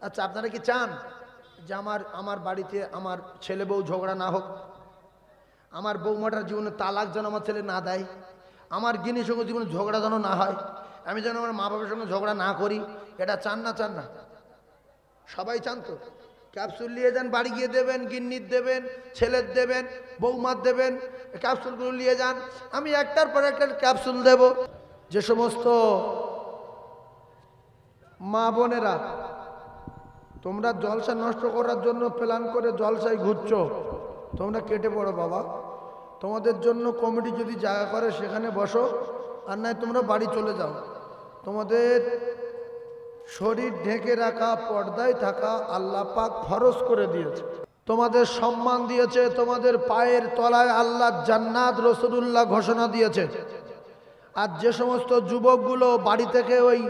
আচ্ছা, আপনারা কি চান যে আমার বাড়িতে আমার ছেলে বউ ঝগড়া না হোক, আমার বৌমাটার জীবনে তালাক যেন আমার ছেলে না দেয়, আমার গিনির সঙ্গে জীবনে ঝগড়া যেন না হয়, আমি যেন আমার মা বাবার সঙ্গে ঝগড়া না করি? এটা চান না? চান না? সবাই চান তো? ক্যাপসুল নিয়ে যান, বাড়ি গিয়ে দেবেন, গিন্নির দেবেন, ছেলের দেবেন, বৌমার দেবেন, ক্যাপসুলগুলো নিয়ে যান। আমি একটার পর একটা ক্যাপসুল দেব। যে সমস্ত মা বোনেরা তোমরা জলসা নষ্ট করার জন্য প্ল্যান করে জলসায় ঘুরছো, তোমরা কেটে পড়ো বাবা। তোমাদের জন্য কমিটি যদি জায়গা করে সেখানে বসো, আর নয় তোমরা বাড়ি চলে যাও। তোমাদের শরীর ঢেকে রাখা, পর্দায় থাকা আল্লাহ পাক ফরজ করে দিয়েছে। তোমাদের সম্মান দিয়েছে, তোমাদের পায়ের তলায় আল্লাহ জান্নাত রাসূলুল্লাহ ঘোষণা দিয়েছে। আর যে সমস্ত যুবকগুলো বাড়ি থেকে ওই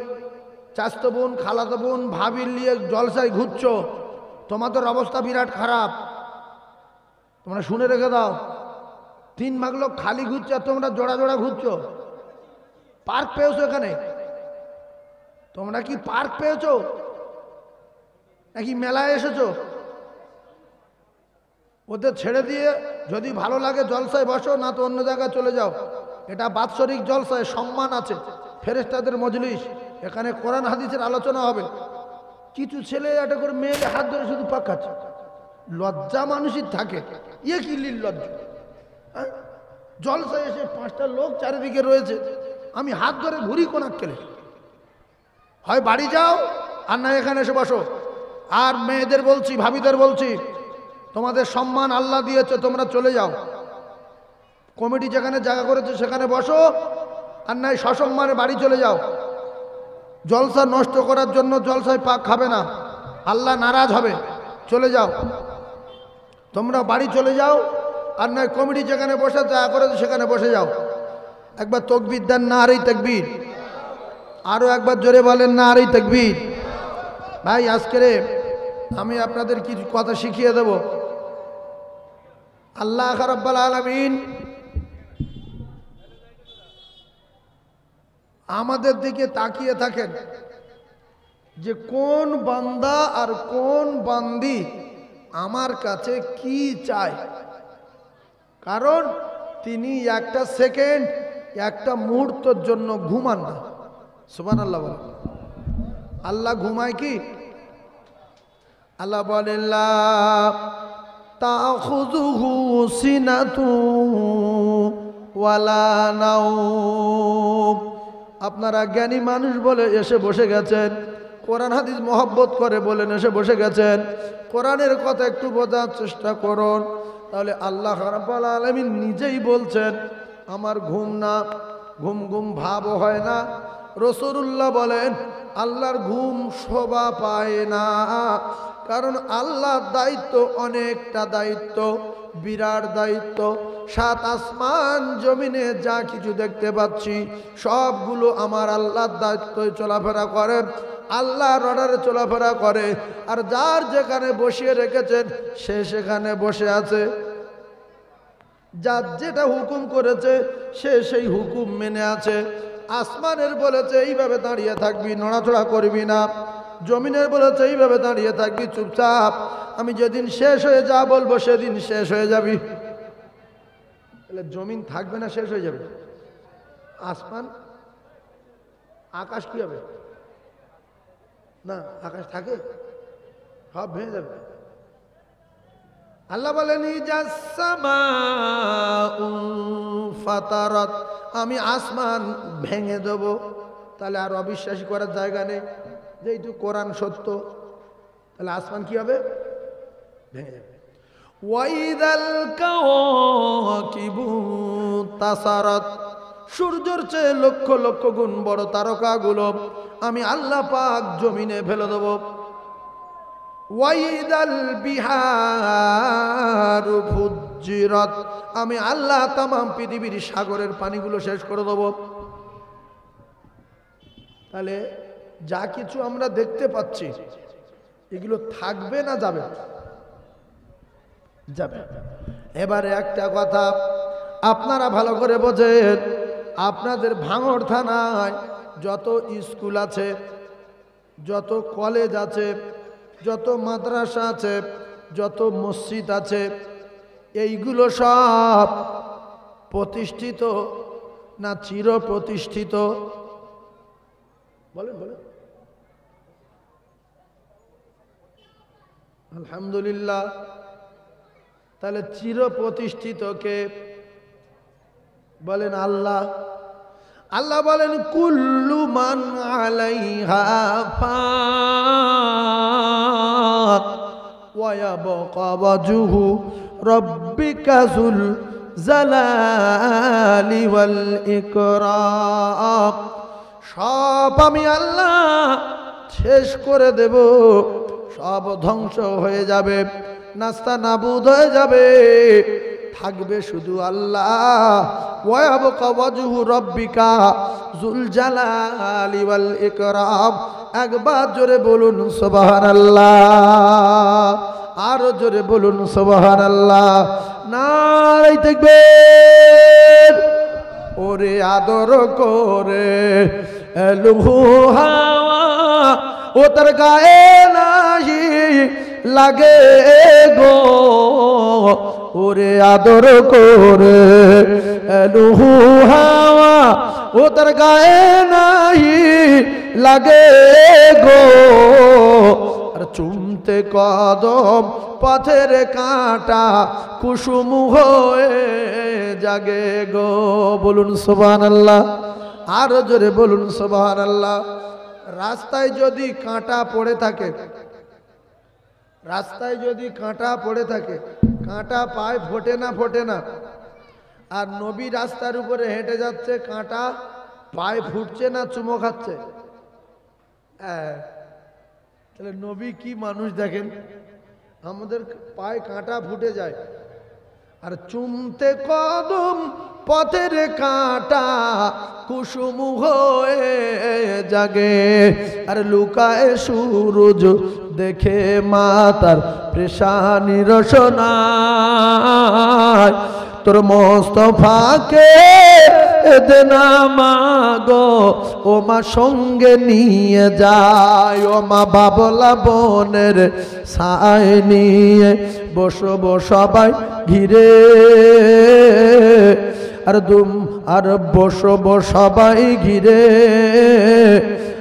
চাচতো বোন, খালাতো বোন, ভাবির নিয়ে জলসায় ঘুরছো, তোমাদের অবস্থা বিরাট খারাপ। তোমরা শুনে রেখে দাও, 3 ভাগ লোক খালি ঘুরছে আর তোমরা জোড়া জোড়া ঘুরছো। পার্ক পেয়েছো এখানে? তোমরা কি পার্ক পেয়েছো নাকি মেলায় এসেছো? ওদের ছেড়ে দিয়ে যদি ভালো লাগে জলসায় বসো, না তো অন্য জায়গায় চলে যাও। এটা বাৎসরিক জলসায় সম্মান আছে, ফেরেশতাদের মজলিস, এখানে কোরআন হাদিসের আলোচনা হবে। কিছু ছেলে এটা করে মেয়ের হাত ধরে শুধু পাক খাচ্ছে। লজ্জা মানুষই থাকে, ইয়ে কি লজ্জা? জলসায় এসে 5টা লোক চারিদিকে রয়েছে, আমি হাত ধরে ঘুরি কোন আক্কেলে? হয় বাড়ি যাও, আর না এখানে এসে বসো। আর মেয়েদের বলছি, ভাবিদের বলছি, তোমাদের সম্মান আল্লাহ দিয়েছে, তোমরা চলে যাও। কমিটি যেখানে জায়গা করেছে সেখানে বসো, আর নাই সসম্মানে বাড়ি চলে যাও। জলসা নষ্ট করার জন্য জলসায় পাক খাবে না, আল্লাহ নারাজ হবে। চলে যাও, তোমরা বাড়ি চলে যাও, আর নয় কমিটি যেখানে বসে জায়গা করেছে সেখানে বসে যাও। একবার তাকবীর দেন, নারে তাকবীর। আরো একবার জোরে বলেন, নারে তাকবীর। ভাই, আজকে আমি আপনাদের কিছু কথা শিখিয়ে দেব। আল্লাহ রাব্বুল আলামিন আমাদের দিকে তাকিয়ে থাকেন যে কোন বান্দা আর কোন বান্দি আমার কাছে কি চায়। কারণ তিনি একটা সেকেন্ড, একটা মুহূর্তের জন্য ঘুমান না। সুবহানাল্লাহ বলেন। আল্লাহ ঘুমায় কি? আল্লাহ বলেন লা তাখুযুহু সিনাতু ওয়ালা নাওম। আপনারা জ্ঞানী মানুষ বলে এসে বসে গেছেন, কোরআন হাদিস মহব্বত করে বলেন এসে বসে গেছেন। কোরআনের কথা একটু বোঝার চেষ্টা করুন, তাহলে আল্লাহ রাব্বুল আলামিন নিজেই বলছেন আমার ঘুম না, ঘুম ঘুম ভাবও হয় না। রাসূলুল্লাহ বলেন আল্লাহর ঘুম শোভা পায় না, কারণ আল্লাহর দায়িত্ব অনেকটা দায়িত্ব, বিরাট দায়িত্ব। 7 আসমান জমিনে যা কিছু দেখতে পাচ্ছি সবগুলো আমার আল্লাহর দায়িত্বে চলাফেরা করে, আল্লাহর অর্ডারে চলাফেরা করে। আর যার যেখানে বসিয়ে রেখেছেন সে সেখানে বসে আছে। যার যেটা হুকুম করেছে সে সেই হুকুম মেনে আছে। আসমানের বলেছে এইভাবে দাঁড়িয়ে থাকবি, নড়াচড়া করবি না। জমিনের বলেছে এইভাবে দাঁড়িয়ে থাকবি চুপচাপ, আমি যেদিন শেষ হয়ে যা বলবো সেদিন শেষ হয়ে যাবি। তাহলে জমিন থাকবে না, শেষ হয়ে যাবে। আসমান, আকাশ কি হবে? না, আকাশ থাকে? সব ভেঙে যাবে। আল্লাহ বলেন ফাতারাত, আমি আসমান ভেঙে দেব। তাহলে আর অবিশ্বাসী করার জায়গা নেই, যেহেতু কোরআন সত্য। তাহলে আসমান কি হবে? ভেঙে যাবে। ওয়াইদাল কাওয়াকিবু তাসারাত, সূর্যের চেয়ে লক্ষ লক্ষ গুণ বড় তারকাগুলো আমি আল্লাহ পাক জমিনে ফেলে দেব। ওয়াইদাল বিহারু ফুজ্জিরাত, আমি আল্লাহ তাম পৃথিবীর সাগরের পানিগুলো শেষ করে দেব। তাহলে যা কিছু আমরা দেখতে পাচ্ছি এগুলো থাকবে না যাবে? যাবে। এবারে একটা কথা আপনারা ভালো করে বোঝেন, আপনাদের ভাঙড় থানায় যত স্কুল আছে, যত কলেজ আছে, যত মাদ্রাসা আছে, যত মসজিদ আছে, এইগুলো সব প্রতিষ্ঠিত না চির প্রতিষ্ঠিত? বলেন বলেন। আলহামদুলিল্লাহ। তাহলে চির প্রতিষ্ঠিত কে? বলেন আল্লাহ। আল্লাহ বলেন কুল্লু মান আলাইহা ফান ওয়া ইয়াবকা ওয়াজহু রাব্বিকা যুল জালালি ওয়াল ইকরাম। সব আমি আল্লাহ শেষ করে দেব, সব ধ্বংস হয়ে যাবে, নাস্তা নাবুদ হয়ে যাবে, থাকবে শুধু আল্লাহ। ওয়ায়াবকা ওয়াজহু রাব্বিকা যুল জালালি ওয়াল ইকরাম। একবার জোরে বলুন সুবহানাল্লাহ, আরো জোরে বলুন সুবহানাল্লাহ। নারে তাকবীর। ওরে আদর করে এলুহু হাওয়া, ও তার গায়ে নাহি লাগে গো। ওরে আদর করে এলুহু হাওয়া, ও তার গায়ে নাহি লাগে গো। আর চুমতে কদম পথের কাঁটা কুসুম হয়ে জাগে গো। বলুন সুবহানাল্লাহ, আরো জোরে বলুন সুবহানাল্লাহ। রাস্তায় যদি কাঁটা পড়ে থাকে, রাস্তায় যদি কাঁটা পড়ে থাকে, কাঁটা পায়ে ফোটে না? ফোটে না? আর নবী রাস্তার উপরে হেঁটে যাচ্ছে, কাঁটা পায়ে ফুটছে না চুমো খাচ্ছে? তাহলে নবী কি মানুষ দেখেন, আমাদের পায়ে কাঁটা ফুটে যায় আর চুমতে কদম পথের কাঁটা কুসুম হয়ে জাগে। আর লুকায় সূরজ দেখে মাতার পেশানি রসনায়, তোর মোস্তফাকে দেনা মাগো ও মা সঙ্গে নিয়ে যায়। ও মা বাবলা বনের ছায় নিয়ে বসবো সবাই ঘিরে, আর বসবো সবাই ঘিরে।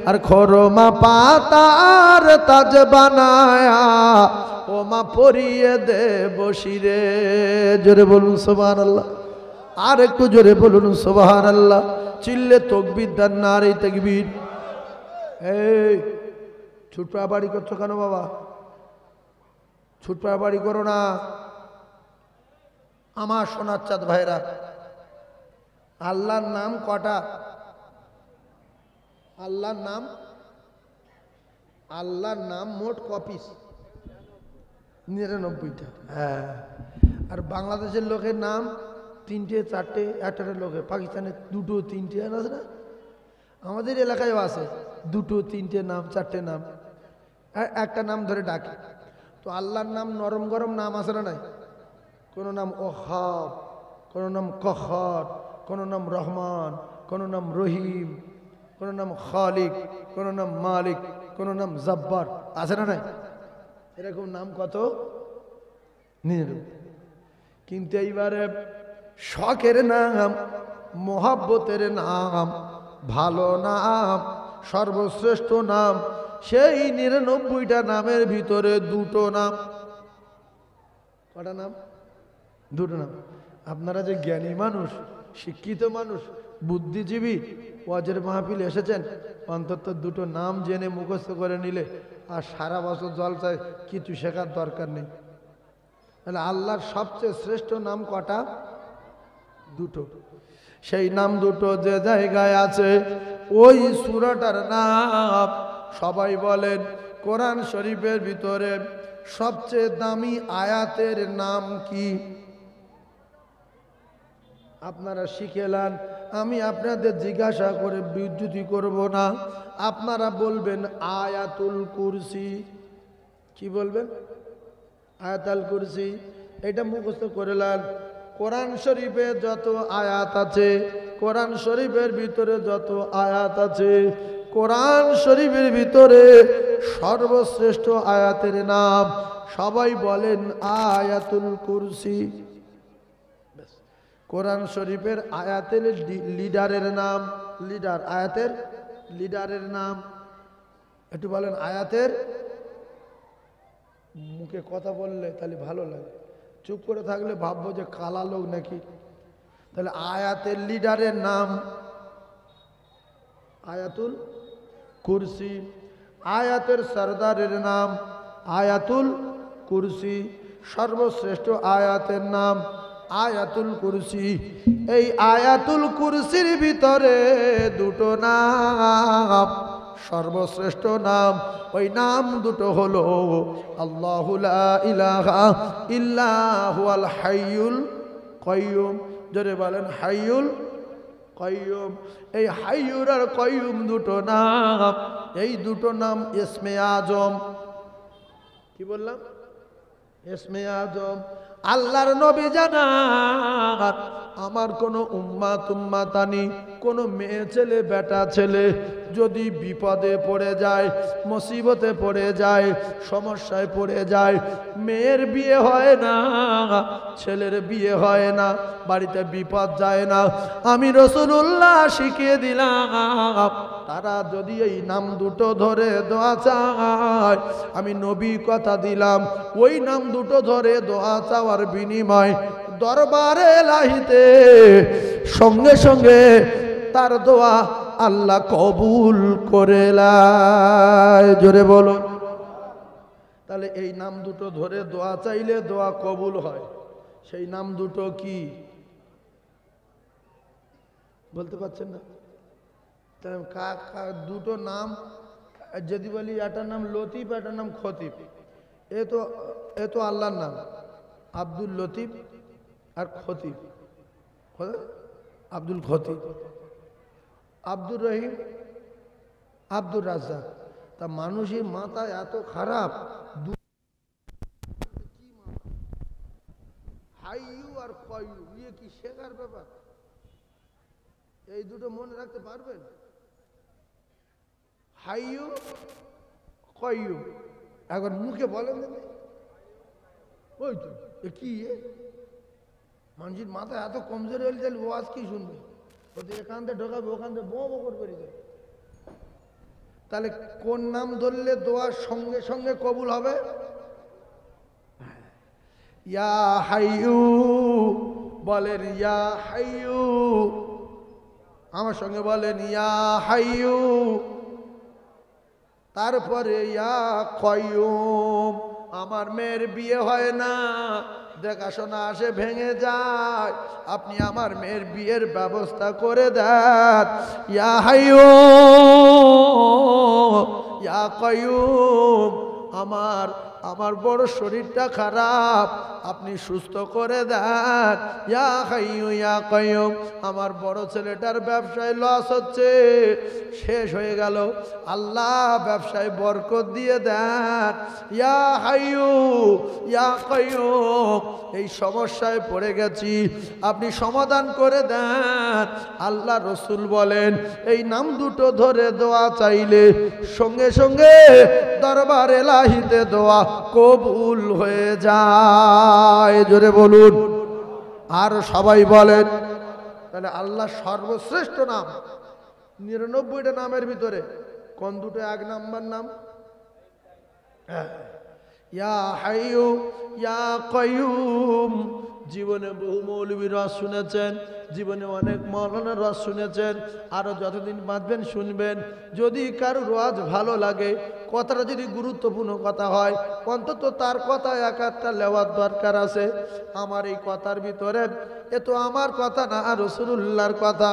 আর খরমা পাতার তাজ বানায়া ও মা পরিয়ে দে বসিরে। জোরে বলুন সুবহানাল্লাহ, আর একটু জোরে বলুন সুবহানাল্লাহ। চিল্লে তাকবীর দেন, নারে তাকবীর। এই ছুটপা বাড়ি করছো কেন বাবা? ছুটপা বাড়ি করো না। আমার সোনার চাঁদ ভাইরা, আল্লাহর নাম কটা? আল্লাহর নাম, আল্লাহর নাম মোট কপিস? 99টা। হ্যাঁ। আর বাংলাদেশের লোকের নাম 3টে 4টে, একটা লোকের পাকিস্তানের 2টো 3টে আছে না? আমাদের এলাকায়ও আছে 2টো 3টে নাম, 4টে নাম, একটা নাম ধরে ডাকে। তো আল্লাহর নাম নরম গরম নাম আছে না নাই? কোনো নাম ওহাব, কোনো নাম কহ্হর, কোনো নাম রহমান, কোনো নাম রহিম, কোনো নাম খালিক, কোনো নাম মালিক, কোনো নাম জব্বার, আছে না নাই? এরকম নাম কত? কিন্তু এইবারে শখের নাম, মোহাব্বতের নাম, ভালো নাম, সর্বশ্রেষ্ঠ নাম, সেই 99টা নামের ভিতরে 2টো নাম। কটা নাম? 2টো নাম। আপনারা যে জ্ঞানী মানুষ, শিক্ষিত মানুষ, বুদ্ধিজীবী, ওয়াজের মাহফিল এসেছেন, অন্তত 2টো নাম জেনে মুখস্থ করে নিলে আর সারা বছর জলসায় কিছু শেখার দরকার নেই। তাহলে আল্লাহর সবচেয়ে শ্রেষ্ঠ নাম কটা? 2টো। সেই নাম 2টো যে জায়গায় আছে, ওই সূরাটার নাম সবাই বলেন কোরআন শরীফের ভিতরে সবচেয়ে দামি আয়াতের নাম কি? আপনারা শিখেলান, আমি আপনাদের জিজ্ঞাসা করে বিদ্যুতি করব না। আপনারা বলবেন আয়াতুল কুরসি। কি বলবেন? আয়াতুল কুরসি। এটা মুখস্থ করেলান। কোরআন শরীফে যত আয়াত আছে, কোরআন শরীফের ভিতরে যত আয়াত আছে, কোরআন শরীফের ভিতরে সর্বশ্রেষ্ঠ আয়াতের নাম? সবাই বলেন আয়াতুল কুরসি। কোরআন শরীফের আয়াতের লিডারের নাম, লিডার, আয়াতের লিডারের নাম একটু বলেন। আয়াতের, মুখে কথা বললে তাহলে ভালো লাগে, চুপ করে থাকলে ভাববো যে কালা লোক নাকি। তাহলে আয়াতের লিডারের নাম আয়াতুল কুরসি। আয়াতের সরদারের নাম আয়াতুল কুরসি। সর্বশ্রেষ্ঠ আয়াতের নাম আয়াতুল কুরসি। এই আয়াতুল কুরসির ভিতরে দুটো নাম, সর্বশ্রেষ্ঠ নাম, ওই নাম দুটো হলো আল্লাহু লা ইলাহা ইল্লা হুয়াল হাইয়ুল কাইয়ুম। জোরে বলেন হাইয়ুল কাইয়ুম। এই হাইয়ুর আর কাইয়ুম দুটো নাম, এই দুটো নাম ইসমে আজম। কি বললাম? ইসমে আজম। আল্লাহর নবী জানান, আমার কোনো উম্মাত উম্মাতানি, কোনো মেয়ে ছেলে বেটা ছেলে যদি বিপদে পড়ে যায়, মুসিবতে পড়ে যায়, সমস্যায় পড়ে যায়, মেয়ের বিয়ে হয় না, ছেলের বিয়ে হয় না, বাড়িতে বিপদ যায় না, আমি রাসূলুল্লাহ শিখিয়ে দিলাম, তারা যদি এই নাম দুটো ধরে দোয়া চায়, আমি নবী কথা দিলাম, ওই নাম দুটো ধরে দোয়া চাওয়ার বিনিময় দরবারে ইলাহিতে সঙ্গে সঙ্গে তার দোয়া আল্লাহ কবুল করে নেয়। জোরে বলো। তাহলে এই নাম দুটো ধরে দোয়া চাইলে দোয়া কবুল হয়। সেই নাম দুটো কি বলতে পারছেন না? দুটো নাম যদি বলি, এটার নাম লতিফ, এটার নাম খতিব। এ তো আল্লাহর নাম, আব্দুল লতিফ আর খতিব। আব্দুল খতিব, আব্দুর রহিম, আব্দুর রাজ্জাক। তা মানুষের মাথা এত খারাপ, হাইয়ু আর কাইয়ুম, ইয়ে কি শেখার ব্যাপার? এই দুটো মনে রাখতে পারবেন? হাইয়ু কাইয়ুম একবার মুখে বলেন। ওই তো কি মানুষের মাথা এত কমজোরি হলে তাহলে ওয়াজ কি শুনবে? এখান থেকে ঢোকাবে, ওখান থেকে বো বো করে যায়। তাহলে কোন নাম ধরলে দোয়ার সঙ্গে সঙ্গে কবুল হবে? ইয়া হাইয়ু বলেন, ইয়া হাইয়ু। আমার সঙ্গে বলেন ইয়া হাইয়ু। তারপরে ইয়া কাইয়ুম। আমার মেয়ের বিয়ে হয় না, দেখাশোনা আসে ভেঙে যায়, আপনি আমার মেয়ের বিয়ের ব্যবস্থা করে দেন। ইয়া হাইয়ু ইয়া কাইয়ুম। আমার বড় শরীরটা খারাপ, আপনি সুস্থ করে দেন। ইয়া হাইয়ু ইয়া কাইয়ুম। আমার বড় ছেলেটার ব্যবসায় লস হচ্ছে, শেষ হয়ে গেল, আল্লাহ ব্যবসায় বরকত দিয়ে দেন। ইয়া হাইয়ু ইয়া কাইয়ুম। এই সমস্যায় পড়ে গেছি, আপনি সমাধান করে দেন। আল্লাহ রসুল বলেন, এই নাম দুটো ধরে দোয়া চাইলে সঙ্গে সঙ্গে দরবার এলাহিতে দোয়া কবুল হয়ে যায়। জোরে বলুন। আর সবাই বলেন। তাহলে আল্লাহ সর্বশ্রেষ্ঠ নাম। 99টা নামের ভিতরে কোন দুটো এক নাম্বার নাম? ইয়া হাইয়ু ইয়া কাইয়ুম। জীবনে বহু মৌলবীর রস শুনেছেন, জীবনে অনেক মৌলানার রস শুনেছেন, আরও যতদিন বাঁচবেন শুনবেন। যদি কারো ওয়াজ ভালো লাগে, কথাটা যদি গুরুত্বপূর্ণ কথা হয়, অন্তত তার কথা এক একটা নেওয়ার দরকার আছে। আমার এই কথার ভিতরে এ তো আমার কথা না, রাসূলুল্লাহর কথা।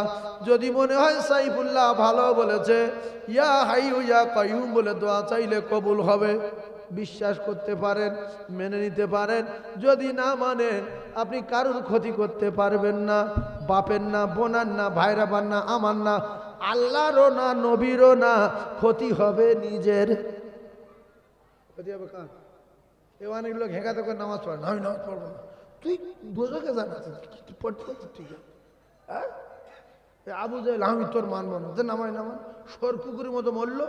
যদি মনে হয় সাইফুল্লাহ ভালো বলেছে, ইয়া হাইয়ু ইয়া কাইয়ুম বলে দোয়া চাইলে কবুল হবে, বিশ্বাস করতে পারেন, মেনে নিতে পারেন। যদি না মানেন, আপনি কারোর ক্ষতি করতে পারবেন না, বাপের না, বোনার না, ভাইরা বান না, আমার না, আল্লাহরও না, নবীরও না, ক্ষতি হবে নিজের। ক্ষতি হবে কার? এ অনেক লোক হেঁকাতে করে নামাজ পড়ে না, আমি নামাজ পড়বো না। তুই বোঝোকে জানাচ্ছিস পড়তে পারছিস, ঠিক আছে? হ্যাঁ, আবু জাহেল আমি তোর মানব না, যে নামায় নামান। সর কুকুরের মতো মরল,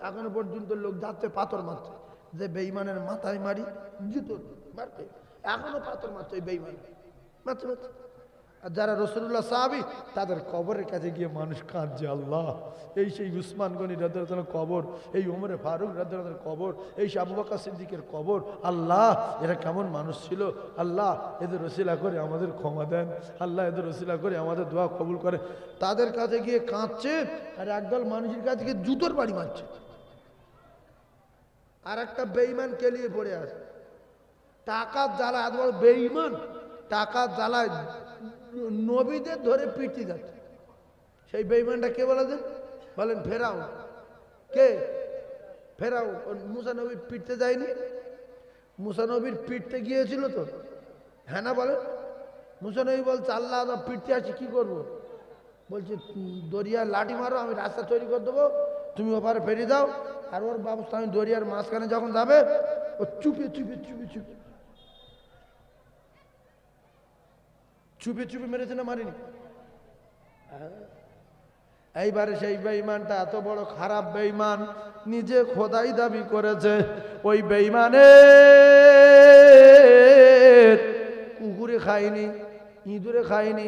এখনো পর্যন্ত লোক যাচ্ছে পাথর মারছে, যে বেঈমানের মাথায় মারি জুতো মারতে, এখনো পাথর মারছে ওই বেঈমান মারছে মারছে। আর যারা রাসূলুল্লাহ সাহাবী, তাদের কবরের কাছে গিয়ে মানুষ কাঁদছে, আল্লাহ এই সেই উসমান গনি রাদিয়াল্লাহু কবর, এই ওমরে ফারুক রাদিয়াল্লাহু কবর, এই সেই আবু বকর সিদ্দিকের কবর, আল্লাহ এরা কেমন মানুষ ছিল, আল্লাহ এদের ওসিলা করে আমাদের ক্ষমা দেন, আল্লাহ এদের ওসিলা করে আমাদের দোয়া কবুল করে। তাদের কাছে গিয়ে কাঁদছে, আর একদল মানুষের কাছে গিয়ে জুতোর বাড়ি মারছে। আর একটা বেঈমান কেলিয়ে পড়ে আছে, টাকা জ্বালা, এত বড় বেঈমান, টাকা জ্বালায় নবীদের ধরে পিটি যাচ্ছে। সেই বেঈমানটা কে বলেছেন? বলেন ফেরাউন। কে? ফেরাউন। মুসা নবী পিটতে যায়নি? মুসা নবীর পিটতে গিয়েছিল তো, হ্যাঁ না বলেন? মুসা নবী বলছে, আল্লাহ পিটতে আসি, কি করবো? বলছে দরিয়ার লাঠি মারো, আমি রাস্তা তৈরি করে দেবো, তুমি ওপারে ফেরি দাও। আর ওর ব্যবস্থা, আমি দরিয়ার মাঝখানে যখন যাবে, ও চুপে চুপে চুপে চুপে চুপে চুপে মেরেছে না মারিনি? এইবারে সেই বেঈমানটা এত বড় খারাপ বেঈমান, নিজে খোদাই দাবি করেছে। ওই বেঈমানে কুকুরে খায়নি, ইঁদুরে খায়নি,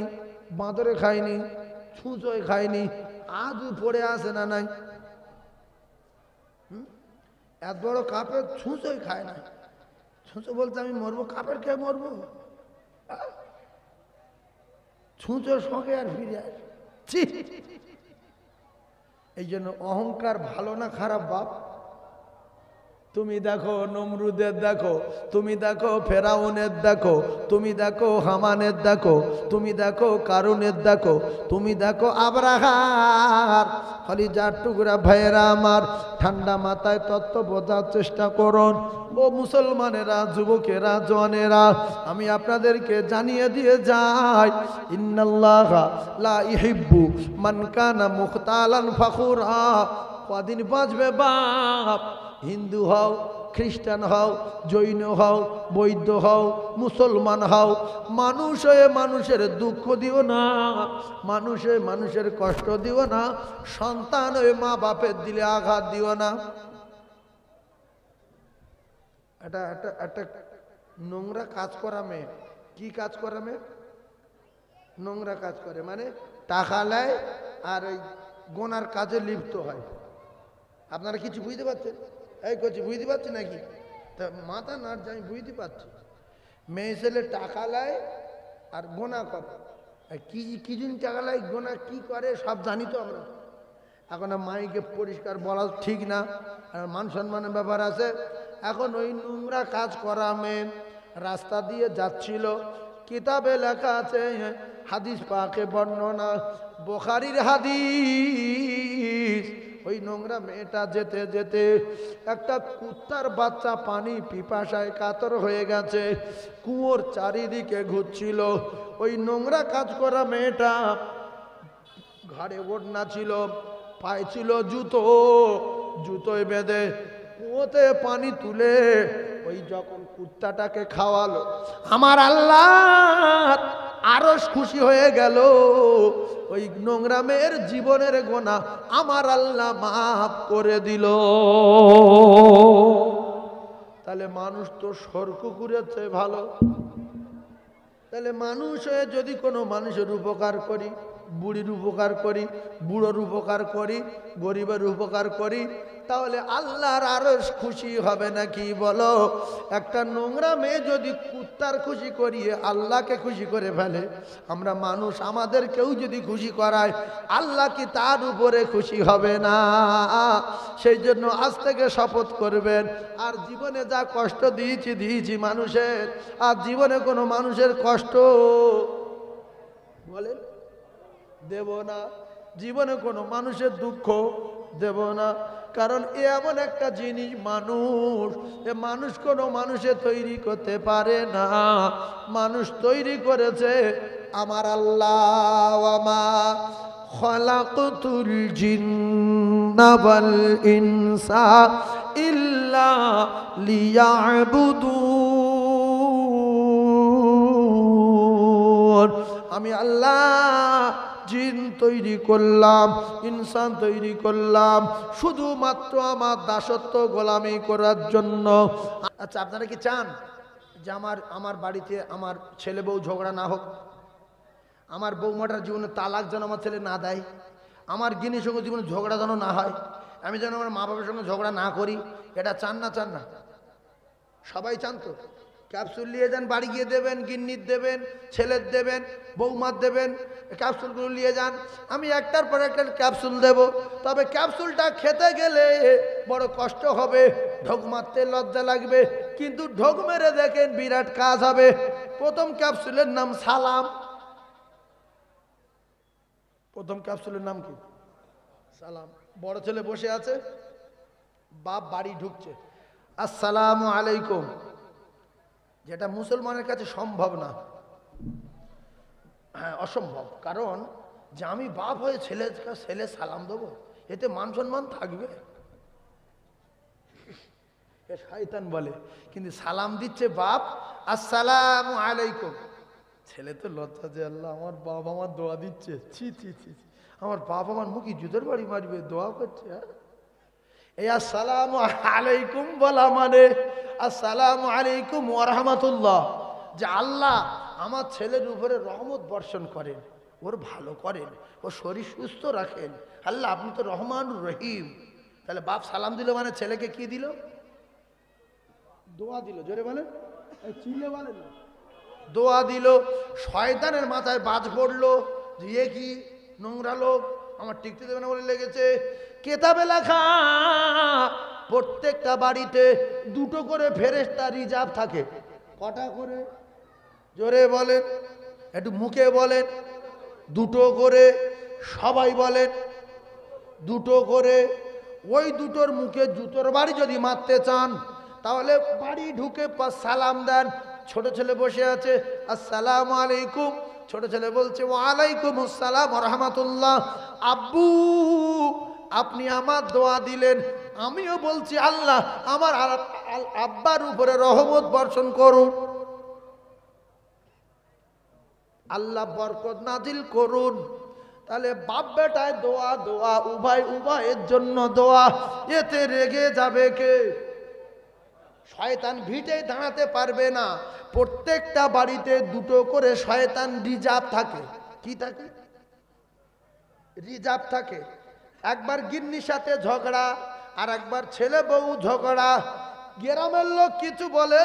বাঁদরে খায়নি, ছুঁচোয় খায়নি, আজও পড়ে আসে না নাই? এত বড় কাপের ছুঁচোই খায় না। ছুঁচো বলতে আমি মরবো, কাপের কে মরবো? ছুঁচোর সঙ্গে আর ফিরে আসে। এই জন্য অহংকার ভালো না খারাপ বাপ? তুমি দেখো নমরুদের দেখো, তুমি দেখো ফেরাউনের দেখো, তুমি দেখো হামানের দেখো, তুমি দেখো কারুনের দেখো, তুমি দেখো আবরাহার। খালি যার টুকরা ভাইয়েরা আমার, ঠান্ডা মাথায় তত্ত্ব বোঝার চেষ্টা করুন। ও মুসলমানেরা, যুবকেরা, জওয়ানেরা, আমি আপনাদেরকে জানিয়ে দিয়ে যাই, ইন্নাল্লাহা লা ইহিব্বু মান কানা মুখতালান ফাখুরা। কদিন বাঁচবে বাপ? হিন্দু হও, খ্রিস্টান হও, জৈন হও, বৌদ্ধ হও, মুসলমান হও, মানুষ হয়ে মানুষের দুঃখ দিও না, মানুষ হয়ে মানুষের কষ্ট দিও না, সন্তান হয়ে মা বাপের দিলে আঘাত দিও না। একটা নোংরা কাজ করা মেয়ে, কি কাজ করা মেয়ে? নোংরা কাজ করে, মানে টাকা নেয় আর ওই গোনার কাজে লিপ্ত হয়। আপনারা কিছু বুঝতে পারছেন? এই করছি, বুঝতে পারছি নাকি? তা মাথা নাড়, আমি বুঝতে পারছি। মেয়ে ছেলে টাকা নেয় আর গোনা করে, কি জন টাকা নেয়, গোনা কি করে সব জানি তো আমরা। এখন মাইকে পরিষ্কার বলা ঠিক না, আর মান সম্মানের ব্যাপার আছে। এখন ওই নোংরা কাজ করা মেয়ে রাস্তা দিয়ে যাচ্ছিল, কিতাবে লেখা আছে, হাদিস পাকে বর্ণনা, বুখারীর হাদিস। ওই নোংরা মেয়েটা যেতে যেতে একটা কুত্তার বাচ্চা পানি পিপাসায় কাতর হয়ে গেছে, কুয়োর চারিদিকে ঘুরছিল। ওই নোংরা কাজ করা মেয়েটা ঘাড়ে ওড়না ছিল, পায়ে ছিল জুতো, জুতোয় বেঁধে কুয়োতে পানি তুলে ওই যখন কুত্তাটাকে খাওয়ালো, আমার আল্লাহ আরশ খুশি হয়ে গেল। ওই নোংরা মেয়ের জীবনের গোনা আমার আল্লাহ মাফ করে দিল। তাহলে মানুষ তো সরকুকুরের চেয়ে ভালো। তাহলে মানুষ হয়ে যদি কোনো মানুষের উপকার করি, বুড়ির উপকার করি, বুড়োর উপকার করি, গরিবের উপকার করি, তাহলে আল্লাহর আরশ খুশি হবে নাকি বলো? একটা নোংরা মেয়ে যদি কুত্তার খুশি করিয়ে আল্লাহকে খুশি করে ফেলে, আমরা মানুষ আমাদের কেউ যদি খুশি করায়, আল্লাহ কি তার উপরে খুশি হবে না? সেই জন্য আজ থেকে শপথ করবেন, আর জীবনে যা কষ্ট দিয়েছি মানুষের, আর জীবনে কোনো মানুষের কষ্ট বলেন দেব না, জীবনে কোনো মানুষের দুঃখ দেব না। কারণ এমন একটা জিনিস মানুষ, এ মানুষ কোনো মানুষে তৈরি করতে পারে না, মানুষ তৈরি করেছে আমার আল্লাহ। ওয়ামা খালাকতুল জিন্না ওয়াল ইনসা ইল্লা লিয়াবুদুন। আমি আল্লাহ জিন তৈরি করলাম, ইনসান তৈরি করলাম শুধুমাত্র আমার দাসত্ব গোলামি করার জন্য। আচ্ছা, আপনারা কি চান যে আমার বাড়িতে আমার ছেলে বউ ঝগড়া না হোক? আমার বৌমাটার জীবনে তালাক যেন আমার ছেলে না দেয়, আমার গিনির সঙ্গে জীবনে ঝগড়া যেন না হয়, আমি যেন আমার মা বাবার সঙ্গে ঝগড়া না করি, এটা চান না? চান না? সবাই চান তো? ক্যাপসুল নিয়ে যান, বাড়ি গিয়ে দেবেন, গিন্নির দেবেন, ছেলের দেবেন, বৌমার দেবেন, ক্যাপসুলগুলো নিয়ে যান। আমি একটার পর একটা ক্যাপসুল দেব, তবে ক্যাপসুলটা খেতে গেলে বড় কষ্ট হবে, ঢোক মারতে লজ্জা লাগবে, কিন্তু ঢোক মেরে দেখেন বিরাট কাজ হবে। প্রথম ক্যাপসুলের নাম সালাম। প্রথম ক্যাপসুলের নাম কি? সালাম। বড় ছেলে বসে আছে, বাপ বাড়ি ঢুকছে, আসসালামু আলাইকুম, যেটা মুসলমানের কাছে সম্ভব না। হ্যাঁ, অসম্ভব। কারণ যে আমি বাপ হয়ে ছেলে সালাম দেবো, এতে মান সম্মান থাকবে? শয়তান বলে, কিন্তু সালাম দিচ্ছে বাপ, আসসালামু আলাইকুম। ছেলে তো লজ্জা, যে আল্লাহ আমার বাপ আমার দোয়া দিচ্ছে, ছি ছি ছি, আমার বাপ আমার মুখে জুতোর বাড়ি মারবে, দোয়া করছে। এই আসসালামু আলাইকুম বলা মানে আসসালামু আলাইকুম ওয়া রাহমাতুল্লাহ, যে আল্লাহ আমার ছেলের উপরে রহমত বর্ষণ করেন, ওর ভালো করেন, ও শরীর সুস্থ রাখেন, আল্লাহ আপনি তো রহমানুর রহিম। তাহলে বাপ সালাম দিল মানে ছেলেকে কি দিল? দোয়া দিল। জোরে বলেন, চিল্লে বলেন, দোয়া দিল। শয়তানের মাথায় বাজ পড়লো যে এ কি নোংরা লোক, আমার টিকতে দেবে না বলে লেগেছে। কেতাবে লেখা প্রত্যেকটা বাড়িতে দুটো করে ফেরেশতা রিজার্ভ থাকে। কটা করে? জোরে বলেন, একটু মুখে বলেন। দুটো করে। সবাই বলেন দুটো করে। ওই দুটোর মুখে জুতোর বাড়ি যদি মারতে চান, তাহলে বাড়ি ঢুকে সালাম দেন। ছোট ছেলে বসে আছে, আসসালামু আলাইকুম, ছোট ছেলে বলছে ওয়ালাইকুম আসসালাম ওয়া রাহমাতুল্লাহ। আব্বু আপনি আমার দোয়া দিলেন, আমিও বলছি আল্লাহ আমার আব্বার উপরে রহমত বর্ষণ করুন, আল্লাহ বরকত নাজিল করুন। তাহলে বাপ বেটায় দোয়া, দোয়া উভয়ের জন্য দোয়া। এতে রেগে যাবে কে? শয়তান ভিটে দাঁড়াতে পারবে না। প্রত্যেকটা বাড়িতে দুটো করে শয়তান রিজার্ভ থাকে। কি থাকে? রিজার্ভ থাকে। একবার গিন্নির সাথে ঝগড়া, আর একবার ছেলে বউ ঝগড়া। গ্রামের লোক কিছু বলে,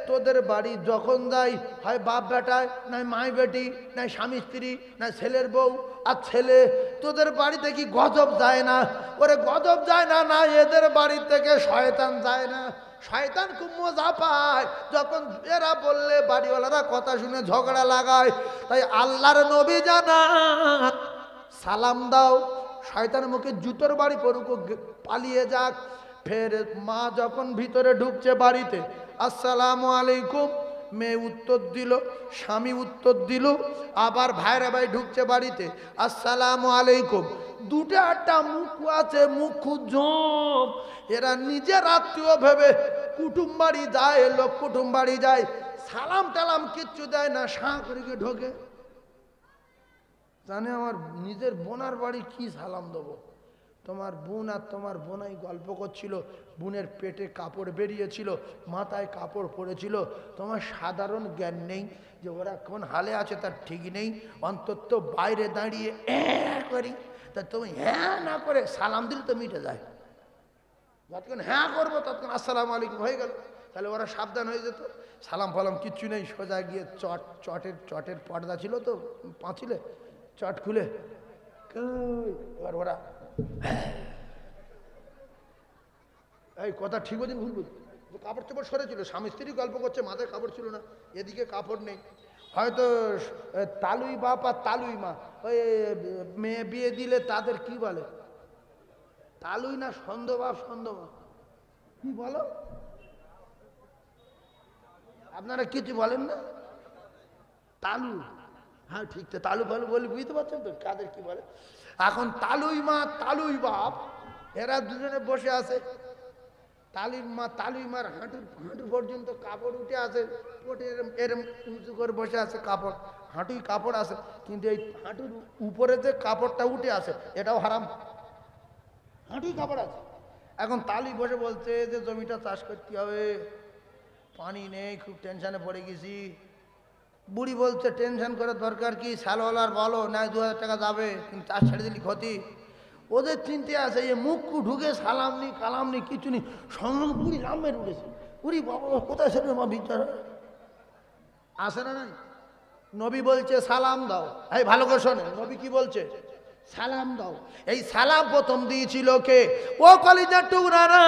তোদের বাড়ি যখন যাই, হয় বাপ বেটায়, নয় মাই বেটি, নয় স্বামী স্ত্রী, নয় ছেলের বউ আর ছেলে, তোদের বাড়িতে কি গজব যায় না? ওরে গজব যায় না, না এদের বাড়ি থেকে শয়তান যায় না। শয়তান খুব মজা পায় যখন এরা বললে বাড়িওয়ালারা কথা শুনে ঝগড়া লাগায়। তাই আল্লাহর নবী জানান, সালাম দাও, শয়তানের মুখে জুতোর বাড়ি পড়ুক, পালিয়ে যাক। ফের মা যখন ভিতরে ঢুকছে বাড়িতে, আসসালামু আলাইকুম, মেয়ে উত্তর দিল, স্বামী উত্তর দিল, আবার ভাইরা ভাই ঢুকছে বাড়িতে, আসসালামু আলাইকুম। দুটো একটা মুখ আছে, মুখ জম। এরা নিজের আত্মীয় ভেবে কুটুম বাড়ি যায়, লোক কুটুম বাড়ি যায়, সালাম টালাম কিচ্ছু দেয় না, সাঁ করে গিয়ে ঢোকে। জানে আমার নিজের বোনার বাড়ি কি সালাম দেবো? তোমার বোন আর তোমার বোনাই গল্প করছিল, বোনের পেটে কাপড় বেরিয়েছিল, মাথায় কাপড় পরেছিল, তোমার সাধারণ জ্ঞান নেই যে ওরা কোন হালে আছে তার ঠিক নেই। অন্তত বাইরে দাঁড়িয়ে করি, তা তুমি হ্যাঁ না করে সালাম দিলে তো মিটে যায়। যতক্ষণ হ্যাঁ করবো ততক্ষণ আসসালামু আলাইকুম হয়ে গেল। তাহলে ওরা সাবধান হয়ে যেত। সালাম ফালাম কিচ্ছু নেই, সোজা গিয়ে চটের পর্দা ছিল তো পাঁচিলে, চট খুলে এবার ওরা এই কথা ঠিক বলছেন ভুল বলছি, কাপড় চোপড় সরেছিল, স্বামী স্ত্রী গল্প করছে, মাথায় কাপড় ছিল না, এদিকে কাপড় নেই। হয়তো তালুই বাপ আর তালুই মা, ওই মেয়ে বিয়ে দিলে তাদের কি বলে? তালুই না সন্দ বাপ সন্দ মা, কি বলো? আপনারা কিছু বলেন না? তালু, হ্যাঁ ঠিক তো, তালু ফালু বলে বুঝতে পারছেন তো কাদের কি বলে। এখন তালুই মা তালুই বাপ এরা দুজনে বসে আছে, তালিমার হাঁটু পর্যন্ত কাপড় উঠে আছে, এরম উঁচু করে বসে আছে, কাপড় হাঁটুই কাপড় আছে, কিন্তু এই হাঁটুর উপরে যে কাপড়টা উঠে আছে এটাও হারাম, হাঁটুই কাপড় আছে। এখন তালি বসে বলছে যে জমিটা চাষ করতে হবে, পানি নেই, খুব টেনশনে পড়ে গেছি। বুড়ি বলছে টেনশন করার দরকার কি, সালওয়ালার বলো না 2000 টাকা যাবে, কিন্তু চাষ ছেড়ে দিলি ক্ষতি। ওদের চিন্তা আছে এ মুখু ঢুকে সালাম নি কালাম নি কিছু নি, সঙ্গে বুড়ি লামের উঠেছে। বুড়ি বাবা কোথায় ছেড়ে মা বিচার আসে না নাই। নবী বলছে সালাম দাও। এই ভালো করে শোনে নবী কি বলছে, সালাম দাও। এই সালাম প্রথম দিয়েছিল কে? ও কলিজার টুকরারা,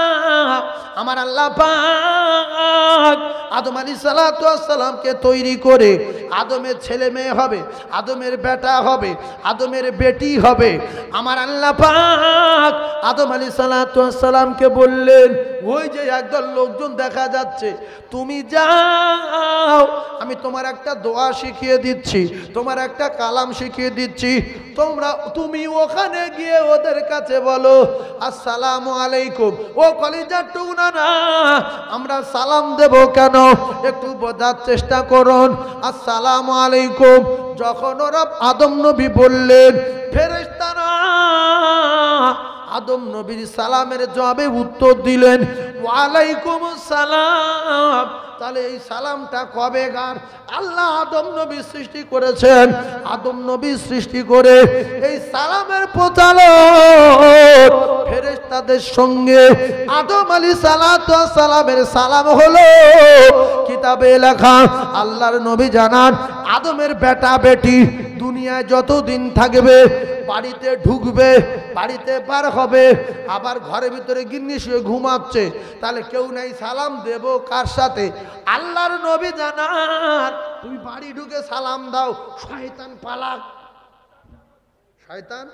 আমার আল্লাহ পাক আদম আলাইহিস সালাতু ওয়াস সালামকে তৈরি করে আদমের ছেলে মেয়ে হবে, আদমের বেটা হবে, আদমের বেটি হবে। আমার আল্লাহ পাক আদম আলাইহিস সালাতু ওয়াস সালামকে বললেন, ওই যে একদল লোকজন দেখা যাচ্ছে, তুমি যাও, আমি তোমার একটা দোয়া শিখিয়ে দিচ্ছি, তোমার একটা কালাম শিখিয়ে দিচ্ছি, তুমি ওখানে গিয়ে ওদের কাছে বলো আসসালামু আলাইকুম। ও কলিজার টুকরারা, আমরা সালাম দেব কেন একটু বোঝার চেষ্টা করুন। আসসালামু আলাইকুম যখন ওরা আদম নবী বললেন, ফেরেশতারা আদম নবীর সালামের জবাবে উত্তর দিলেন ওয়ালাইকুম সালাম। তাহলে এই সালামটা কবেকার? আল্লাহ আদম নবী সৃষ্টি করেছেন, আদম নবী সৃষ্টি করে এই সালামের প্রচালক ফেরেশতাদের সঙ্গে আদম আলাইহিস সালাতু ওয়াস সালামের সালাম হলো কিতাবে লেখা। আল্লাহর নবী জানান আদমের বেটা বেটি দুনিয়ায় যতদিন থাকবে, বাড়িতে ঢুকবে, বাড়িতে পার হবে, আবার ঘরের ভিতরে গিন্নি শুয়ে ঘুমাচ্ছে, তাহলে কেউ নাই সালাম দেব কার সাথে? আল্লাহর নবী জানান তুমি বাড়ি ঢুকে সালাম দাও, শয়তান পালাক। শয়তান,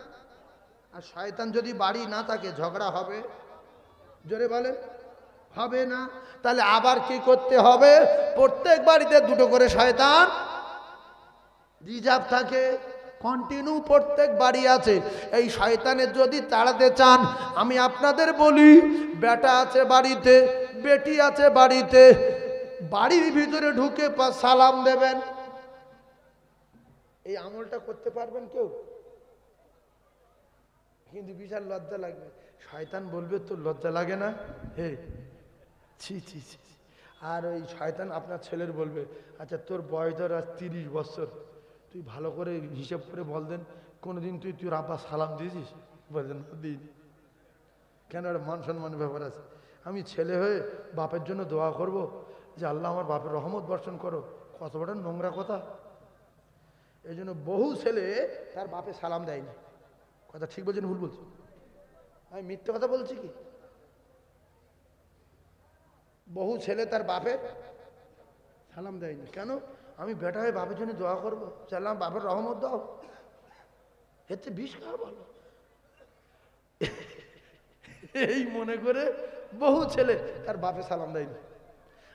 আর শয়তান যদি বাড়ি না থাকে ঝগড়া হবে, জোরে বলেন হবে না? তাহলে আবার কি করতে হবে? প্রত্যেক বাড়িতে দুটো করে শয়তান রিজার্ভ থাকে, কন্টিনিউ প্রত্যেক বাড়ি আছে। এই শয়তানের যদি তাড়াতে চান, আমি আপনাদের বলি, বেটা আছে বাড়িতে, বেটি আছে বাড়িতে, বাড়ির ভিতরে ঢুকে সালাম দেবেন। এই আমলটা করতে পারবেন কেউ? কিন্তু বিশাল লজ্জা লাগবে। শয়তান বলবে তোর লজ্জা লাগে না? হে ছি ছি ছি। আর ওই শয়তান আপনার ছেলের বলবে, আচ্ছা তোর বয়স ধর আজ 30 বছর, তুই ভালো করে হিসেব করে বল দেন কোনোদিন তুই তোর আব্বা সালাম দিয়েছিস? বলছেন দিন। কেন? একটা মান সম্মানের ব্যাপার আছে। আমি ছেলে হয়ে বাপের জন্য দোয়া করব যে আল্লাহ আমার বাপের রহমত বর্ষণ করো, কত বড় নোংরা কথা। এই জন্য বহু ছেলে তার বাপে সালাম দেয়নি। কথা ঠিক বলছেন ভুল বলছি? আমি মিথ্যে কথা বলছি কি? বহু ছেলে তার বাপের সালাম দেয়নি। কেন? আমি বেটা হয়ে বাপের জন্য দোয়া করবো, চাইলাম বাপের রহমত দাও, এতে বিষ খাওয়া ভালো। এই মনে করে বহু ছেলে তার বাপে সালাম দেয়নি।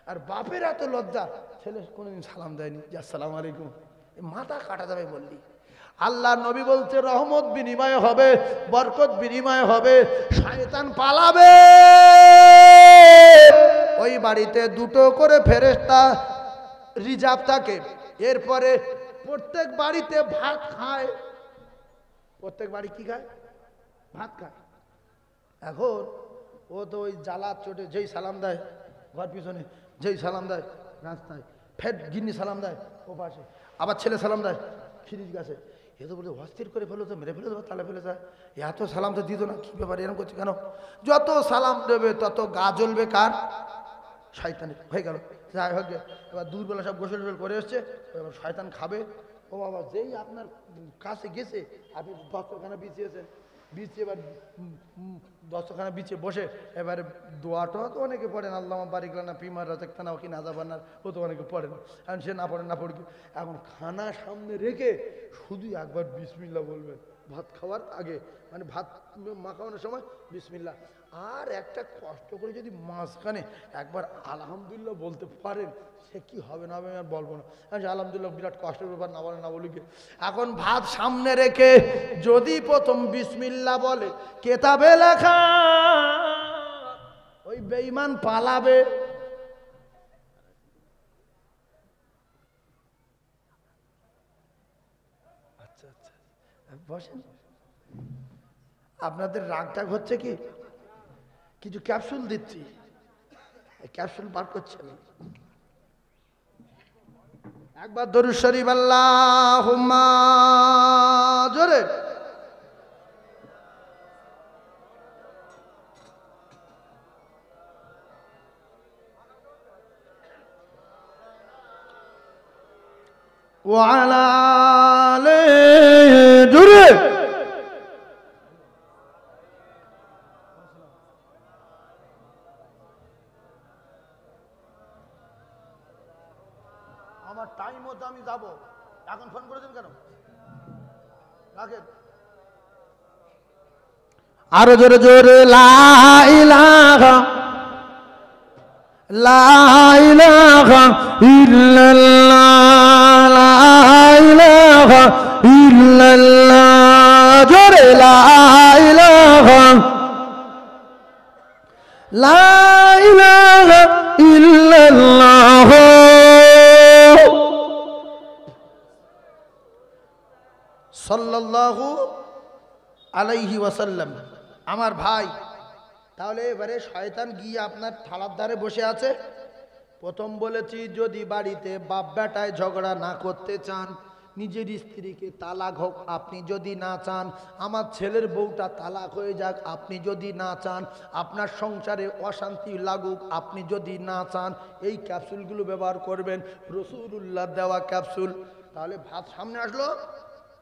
আর বাপের এত লজ্জা, ছেলে কোনোদিন সালাম দেয়নি যে আসসালামু আলাইকুম। মাথা কাটা যাবে বললি। আল্লাহ নবী বলছে রহমত বিনিময় হবে, বরকত বিনিময় হবে, শয়তান পালাবে। ওই বাড়িতে দুটো করে ফেরেশতা রিজার্ভ থাকে। এরপরে প্রত্যেক বাড়িতে ভাত খায়। প্রত্যেক বাড়ি কি খায়? ভাত খায়। এখন ও তো ওই জ্বালা চোটে যেই সালাম দেয় ঘর পিছনে, যেই সালাম দেয় রাস্তায়, ফের গিন্নি সালাম দেয় ও পাশে, আবার ছেলে সালাম দেয় ফ্রিজ গাছে। এ তো বলে অস্থির করে ফেলো, তো মেরে ফেলে দেবো, তালে ফেলে যায়। এত সালাম তো দিত না, কি ব্যাপার এরকম করছে কেন? যত সালাম দেবে তত গা জ্বলবে কার? শয়তানের। হয়ে গেল, যাই হোক। এবার দুপুরবেলা সব গোসল টোসল করে এসছে, এবার শয়তান খাবে। ও বাবা, যেই আপনার কাছে গেছে, আপনি দস্তরখানা বিছিয়েছেন, বিছিয়ে এবার দস্তরখানা বিছিয়ে বসে এবারে দোয়াটা তো অনেকে পড়েন, আল্লাহ বারিক লানা ফিমা রাযাকতানা ওয়া কিনা আযাবান্নার, ও তো অনেকে পড়েন। এখন সে না পড়ে না পড়বে, এখন খানা সামনে রেখে শুধু একবার বিসমিল্লাহ বলবেন ভাত খাওয়ার আগে, মানে ভাত মাখানোর সময় বিসমিল্লাহ। আর একটা কষ্ট করে যদি মাঝখানে একবার আলহামদুলিল্লাহ বলতে পারেন, সে কি হবে না হবে আমি আর বলবো না। আলহামদুলিল্লাহ বিরাট কষ্টের ব্যাপার, না বলে না বলি কি। এখন ভাত সামনে রেখে যদি প্রথম বিসমিল্লাহ বলে, কেতাবে লেখা ওই বেঈমান পালাবে। আচ্ছা আচ্ছা বসেন। আপনাদের রাগটাগ হচ্ছে কি? কিছু ক্যাপসুল দিচ্ছি, ক্যাপসুল বার করছি আমি। একবার দরুদ শরীফ আল্লাহুম্মা জোরে। وعلى آله জোরে। আমার টাইম মতো আমি যাব, এখন ফোন করেছেন কেন? রাখেন। আরো জোরে জোরে লা ইলাহা লা ইলাহা ইল্লাল্লাহ লা ইলাহা ইল্লাল্লাহ জোরে লা ইলাহা লা ইলাহা ইল্লাল্লাহ। সাল্লাল্লাহু আলাইহি ওয়াসাল্লাম। আমার ভাই, তাহলে এবারে শয়তান গিয়ে আপনার থালার ধারে বসে আছে। প্রথম বলেছি যদি বাড়িতে বাপ বেটায় ঝগড়া না করতে চান, নিজের স্ত্রীকে তালাক হোক আপনি যদি না চান, আমার ছেলের বউটা তালাক হয়ে যাক আপনি যদি না চান, আপনার সংসারে অশান্তি লাগুক আপনি যদি না চান, এই ক্যাপসুলগুলো ব্যবহার করবেন, রাসূলুল্লাহ দেওয়া ক্যাপসুল। তাহলে ভাত সামনে আসলো,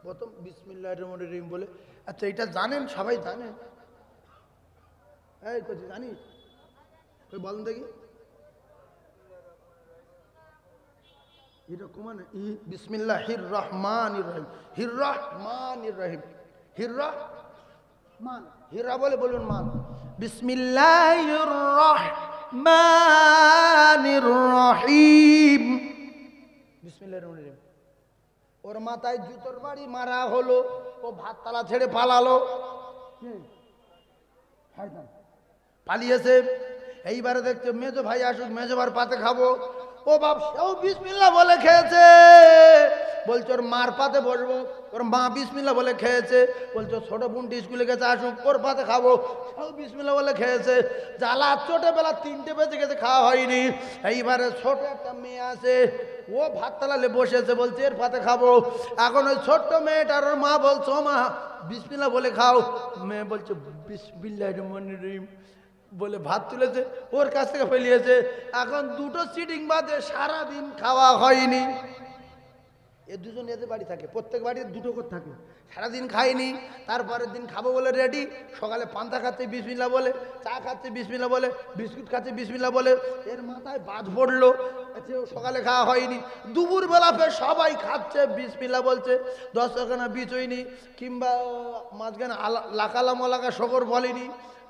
প্রথম বিসমিল্লাহির রহমানির রহিম বলে। আচ্ছা এটা জানেন, সবাই জানেন? এই কোথায় জানিস? ওই বলেন দেখি এটা কমান। বিসমিল্লাহির রহমানির রহিম, হির রহমানির রহিম, হির রহমান, হিরা বলে বলুন মান। বিসমিল্লাহির রহমানির রহিম, বিসমিল্লাহির রহমানির রহিম। ওর মাথায় জুতোর বাড়ি মারা হলো, ও ভাত তালা ছেড়ে পালালো, পালিয়েছে। এইবারে দেখছে মেজো ভাই আসুক, মেজো ভাইয়ের পাতে খাবো। ও বাপ, সেও বিসমিল্লাহ বলে খেয়েছে। বলছে ওর মার পাতে বসবো, ওর মা বিসমিল্লাহ বলে খেয়েছে। বলছে ছোট বোনটি স্কুলে গেছে আসুক, ওর পাতে খাবো, সেও বিসমিল্লাহ বলে খেয়েছে। জ্বালা ছোটবেলা 3টে বেজে গেছে, খাওয়া হয়নি। এইবারে ছোট একটা মেয়ে আছে, ও ভাত তালালে বসেছে, বলছে এর পাতে খাবো। এখন ওই ছোট্ট মেয়েটার ওর মা বলছে ও মা বিসমিল্লাহ বলে খাও। মেয়ে বলছে বিসমিল্লাহির রহমানির রহিম বলে ভাত তুলেছে, ওর কাছ থেকে ফেলিয়েছে। এখন দুটো সিটিং বাদে সারাদিন খাওয়া হয়নি। এ দুজন এদের বাড়ি থাকে, প্রত্যেক বাড়িতে দুটো করে থাকে। সারাদিন খায়নি, তারপরের দিন খাবো বলে রেডি। সকালে পান্তা খাচ্ছে বিসমিল্লাহ বলে, চা খাচ্ছে বিসমিল্লাহ বলে, বিস্কুট খাচ্ছে বিসমিল্লাহ বলে। এর মাথায় বাজ পড়লো, সকালে খাওয়া হয়নি। দুপুরবেলা ফের সবাই খাচ্ছে বিসমিল্লাহ বলছে, 10 টাকানা বিচইনি কিংবা মাঝখানে লাকালা মলাকা শকর বলেনি।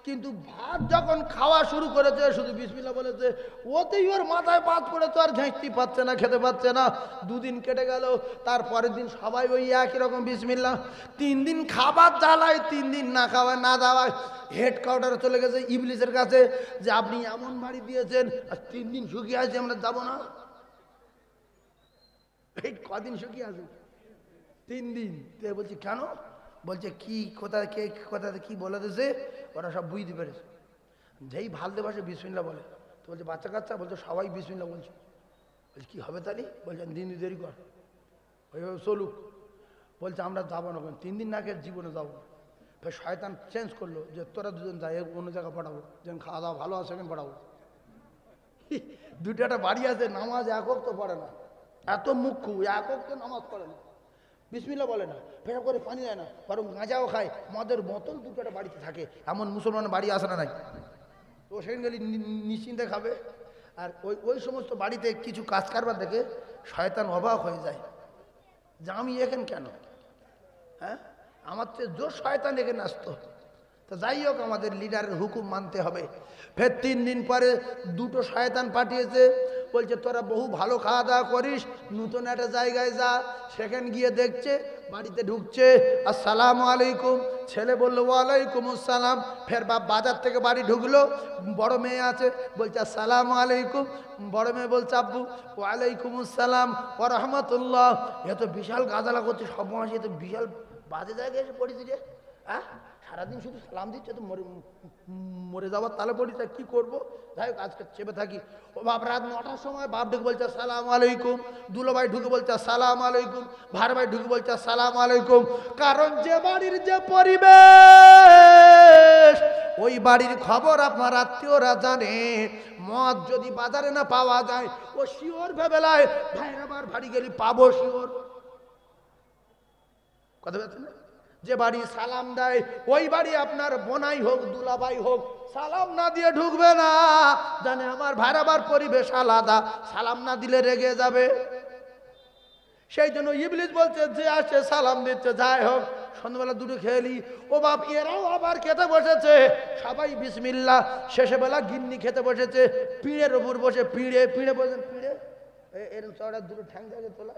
কিন্তু ভাত যখন খাওয়া শুরু করেছে শুধু বিসমিল্লাহ বলেছে, ওতেই ওর মাথায় বাজ পড়েছে, আর ঘেঁচতে পাচ্ছে না, খেতে পাচ্ছে না। 2 দিন কেটে গেল, তারপরের দিন সবাই ওই একই রকম বিসমিল্লাহ। 3 দিন খাবার জ্বালায়, 3 দিন না খাওয়ায় না দাওয়ায় হেড কোয়ার্টারে চলে গেছে ইবলিসের কাছে, যে আপনি এমন বাড়ি দিয়েছেন আর 3 দিন শুকিয়ে আছে, আমরা যাবো না। এই কদিন শুকিয়ে আছে? 3 দিন। বলছি কেন? বলছে কি কোথায় কে কোথাতে কি বলে দিয়েছে, ওরা সব বুঝতে পেরেছে। যেই ভালতে বসে বিসমিল্লাহ বলে, তো বলছে বাচ্চা কাচ্চা, বলছে সবাই বিসমিল্লাহ বলছে। বলছে কী হবে তাহলে? বলছেন 3 দিন দেরি কর, ওইভাবে চলুক। বলছে আমরা যাবো না, 3 দিন না খেয়ে জীবনে যাবো না। ফের শয়তান চেঞ্জ করলো, যে তোরা দুজন যাই অন্য জায়গায় পাঠাবো, যেন খাওয়া দাওয়া ভালো আছে সেখানে পাঠাবো। দুটো বাড়ি আছে, নামাজ একক তো পড়ে না, এত মুখ্য একক তো নামাজ পড়ে না, বিসমিল্লাহ বলে না, ফেরা করে পানি দেয় না, বরং গাঁজাও খায়, মদের বোতল 2টা বাড়িতে থাকে। এমন মুসলমান বাড়ি আসে না নাই? তো সেখানে গেলে নিশ্চিন্তে খাবে। আর ওই সমস্ত বাড়িতে কিছু কাজ কারবার দেখে শয়তান অবাক হয়ে যায় যে আমি এখানে কেন, হ্যাঁ আমার চেয়ে জোর শয়তান এখানে আসতো। তো যাই হোক, আমাদের লিডারের হুকুম মানতে হবে। ফের 3 দিন পরে 2টো শয়তান পাঠিয়েছে, ও বলছে তোরা বহু ভালো খাওয়া দাওয়া করিস, নতুন একটা জায়গায় যা। সেখানে গিয়ে দেখছে বাড়িতে ঢুকছে, আসসালামু আলাইকুম। ছেলে বললো ওয়ালাইকুম আসসালাম। ফের বাপ বাজার থেকে বাড়ি ঢুকলো, বড় মেয়ে আছে, বলছে আসসালামু আলাইকুম। বড় মেয়ে বলছে আব্বু ওয়ালাইকুম আসসালাম ওয়া রাহমাতুল্লাহ। এত বিশাল গাজালা করছে, সব মাসে এত বিশাল বাজে জায়গায় এসে পড়েছি রে। হ্যাঁ, সারাদিন শুধু সালাম দিচ্ছে, তো মরে যাওয়ার তালে পড়ি, তা কি করবো? যাই হোক আজকে চেপে থাকি। ও বাপ রাত 9টার সময় বাপ ঢুকে বলছে আসসালামু আলাইকুম, দুলো ভাই ঢুকে বলছে আসসালামু আলাইকুম, ভার ভাই ঢুকে বলছে আসসালামু আলাইকুম। কারণ যে বাড়ির যে পরিবেশ, ওই বাড়ির খবর আপনার আত্মীয়রা জানে। মদ যদি বাজারে না পাওয়া যায়, ও শিওর ভেবেলায় ভাইয়ের আবার বাড়ি গেলি পাবো শিওর। কথা বলছেন না? যে বাড়ি সালাম দেয়, ওই বাড়ি আপনার বোনাই হোক দুলাভাই হোক, সালাম না দিয়ে ঢুকবে না, জানে আমার ভাইরাবার পরিবেশ আলাদা, সালাম না দিলে রেগে যাবে। সেই জন্য ইবলিস বলছে যে আসে সালাম দিচ্ছে, যাই হোক সন্ধ্যাবেলা দুটো খেলি। ও বাপ এরাও আবার খেতে বসেছে, সবাই বিসমিল্লাহ। শেষে বেলা গিন্নি খেতে বসেছে, পিঁড়ের ওপর বসে, পিঁড়ে বসেন, পিঁড়ে এরকম চড়া দুটো ঠ্যাং থাকে তোলা,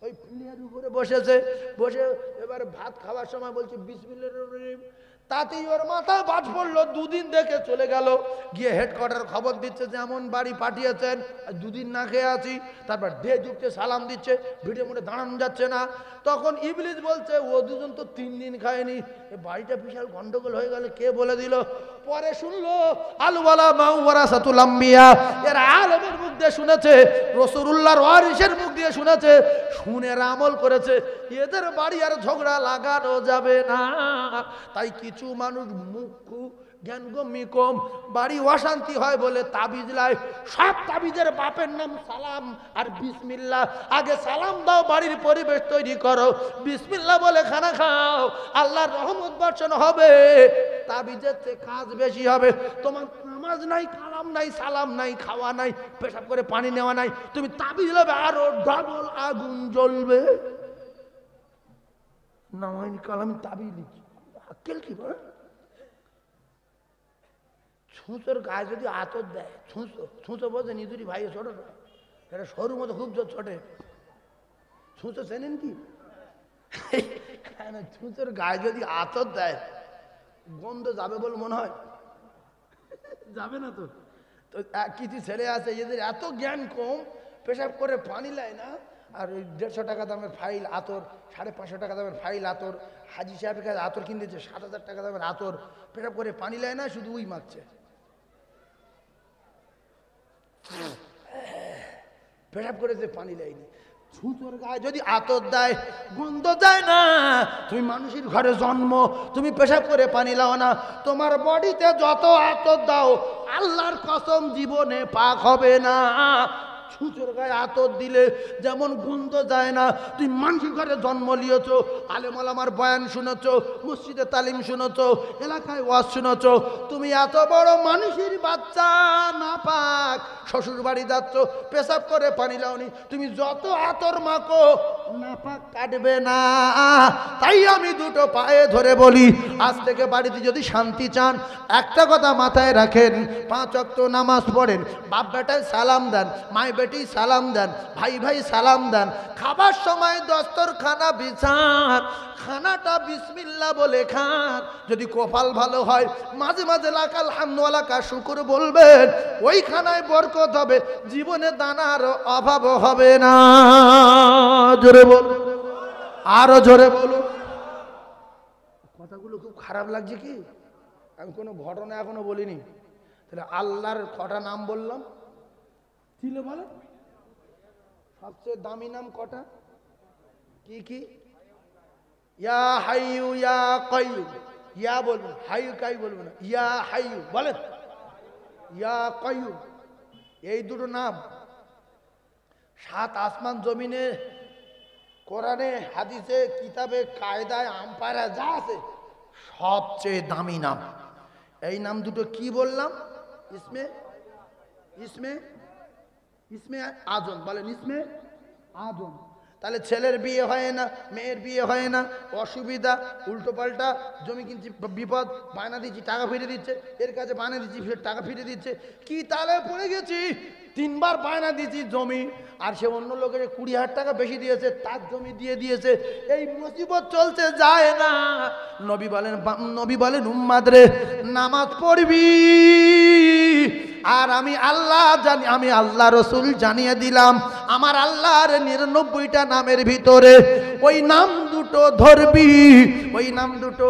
ওই পিঁড়ের উপরে বসেছে। বসে এবার ভাত খাওয়ার সময় বলছে বিসমিল্লাহির রহমানির রহিম। তাতেই ওর মাথায় বাজ পড়লো, দুদিন দেখে চলে গেল, গিয়ে হেডকোয়ার্টার খবর দিচ্ছে যে এমন বাড়ি পাঠিয়েছেন, দুদিন না খেয়ে আছি। তারপর ডে ঢুকছে, সালাম দিচ্ছে, ভিড়ে মুড়ে দাঁড়ানো যাচ্ছে না। তখন ইবলিস বলছে ও দুজন তো 3 দিন খায়নি, এ বাড়িটা বিশাল গন্ডগোল হয়ে গেল, কে বলে দিল? পরে শুনলো আলওয়ালা মাউ ওয়ারাসাতুল আম্বিয়া, এর আলেমের মুখ দিয়ে শুনেছে, রাসূলুল্লাহর ওয়ারিসের মুখ দিয়ে শুনেছে, শুনে আমল করেছে, এদের বাড়ি আর ঝগড়া লাগানো যাবে না। তাই কিছু মানুষ মুখ্য জ্ঞানগম্যি কম, বাড়ি অশান্তি হয় বলে তাবিজ লাই। সব তাবিজের বাপের নাম সালাম আর বিসমিল্লাহ। আগে সালাম দাও, বাড়ির পরিবেশ তৈরি করো, বিসমিল্লাহ বলে খানা খাও, আল্লাহর রহমত বর্ষণ হবে, তাবিজের চেয়ে কাজ বেশি হবে। তোমার নামাজ নাই, কালাম নাই, সালাম নাই, খাওয়া নাই, পেশাব করে পানি নেওয়া নাই, তুমি তাবিজ নেবে আরো ডবল আগুন জ্বলবে। নামাজ কালাম তাবিজ আক্কেল কি বল? ছুঁচোর গায়ে যদি আতর দেয়, ছুঁচো বোঝেন ইঁদুরি ভাই ছোট, এটা সরু মতো খুব ছোটে। ছুঁচো চেনেন কি? ছুঁচোর গায়ে যদি আতর দেয়, গন্ধ যাবে বলে মনে হয়? যাবে না তো। তো কিছু ছেলে আছে এদের এত জ্ঞান কম, পেশাব করে পানি নেয় না, আর ওই 150 টাকা দামের ফাইল আতর, 550 টাকা দামের ফাইল আতর, হাজি সাহেবের কাছে আতর কিনতেছে 7000 টাকা দামের আতর, পেশাব করে পানি নেয় না, শুধু উই মারছে, পেশাব করেছে পানি নেয়নি। ছুঁচোর গায়ে যদি আতর দেয়, গন্ধ যায় না। তুমি মানুষের ঘরে জন্ম, তুমি পেশাব করে পানি লাও না, তোমার বডিতে যত আতর দাও আল্লাহর কসম জীবনে পাক হবে না। ছুঁচোর গায়ে আতর দিলে যেমন গন্ধ যায় না, তুই মানুষের ঘরে জন্ম নিয়েছ, আলেম ওলামার বয়ান শুনেছ, মসজিদে তালিম শুনেছ, এলাকায় ওয়াজ শুনেছ, তুমি এত বড় মানুষের বাচ্চা না পাক, শ্বশুর বাড়ি যাচ্ছ, পেশাব করে পানি লাওনি, তুমি যত আতর মাখো না পাক কাটবে না। তাই আমি দুটো পায়ে ধরে বলি, আজ থেকে বাড়িতে যদি শান্তি চান, একটা কথা মাথায় রাখেন, 5 ওয়াক্ত নামাজ পড়েন, বাপ বেটায় সালাম দেন, মাই বেটি সালাম দেন, ভাই ভাই সালাম দেন, খাবার সময় দস্তরখানা বিছান, খানাটা বিসমিল্লাহ বলে খান। যদি কপাল ভালো হয় মাঝে মাঝে লাক আলহামদুলিল্লাহ কা শুকর বলবেন, ওই খানায় বরকত হবে, জীবনে দানার অভাব হবে না। জোরে বল, আরো জোরে বলো। কথাগুলো খুব খারাপ লাগছে কি? আমি কোনো ঘটনা এখনো বলিনি। তাহলে আল্লাহর কটা নাম বললাম, ছিল বলে সবচেয়ে দামি নাম কটা? কি কি? ইয়া হাইয়ু ইয়া কাইয়ুম, ইয়া বলবেন, হাইয়ু কাই বলবেন না, ইয়া হাইয়ু বলেন, ইয়া কাইয়ুম, এই দুটো নাম 7 আসমান জমিনে, কোরআনে হাদিসে কিতাবে কায়দায় আম্পায়ার যা আছে সবচেয়ে দামি নাম। এই নাম দুটো কি বললাম? ইসমে ইসমে ইসমে আজম বলেন, ইসমে আজম। তাহলে ছেলের বিয়ে হয় না, মেয়ের বিয়ে হয় না, অসুবিধা, উল্টো পাল্টা, জমি কিনছি বিপদ, বায়না দিচ্ছি টাকা ফিরে দিচ্ছে, এর কাছে বায়না দিচ্ছি টাকা ফিরে দিচ্ছে, কি তালে পড়ে গেছি? 3বার বায়না দিয়েছি জমি, আর সে অন্য লোকের 20,000 টাকা বেশি দিয়েছে, তার জমি দিয়ে দিয়েছে। এই মুসিবত চলছে, যায় না। নবী বলেন উম্মাদ রে, নামাজ পড়বি। আর আমি আল্লাহ জানি, আমি আল্লাহ রসুল জানিয়ে দিলাম, আমার আল্লাহর 99টা নামের ভিতরে ওই নাম দুটো ধরবি। ওই নাম দুটো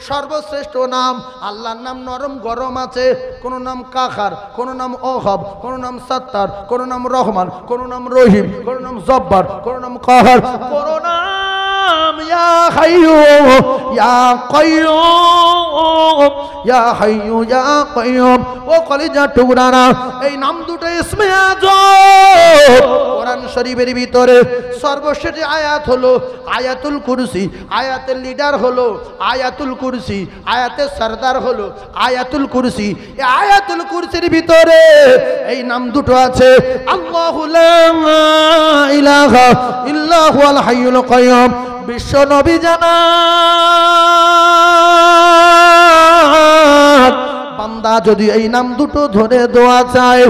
সর্বশ্রেষ্ঠ নাম। আল্লাহর নাম নরম গরম আছে, কোন নাম কাখার, কোন নাম ওহাব, কোন নাম সত্তার, কোন নাম রহমান, কোন নাম রহিম, কোন নাম জব্বার, কোন নাম কাহার, কোন নাম ইয়া হাইয়ু ইয়া কাইয়ুম, ইয়া হাইয়ু ইয়া কাইয়ুম। ও কলিজা টুকরানা, এই নাম দুটো ইসমে আযম। কোরআন শরীফের ভিতরে সর্বশেষ আয়াত হলো আয়াতুল কুরসি। আয়াতের লিডার হলো আয়াতুল কুরসি, আয়াতের সরদার হলো আয়াতুল কুরসি। এই আয়াতুল কুরসির ভিতরে এই নাম দুটো আছে, আল্লাহু লা ইলাহা ইল্লা হুয়াল হাইয়ুল কাইয়ুম। বিশ্ব নবী জানান, বান্দা যদি এই নাম দুটো ধরে দোয়া চায়,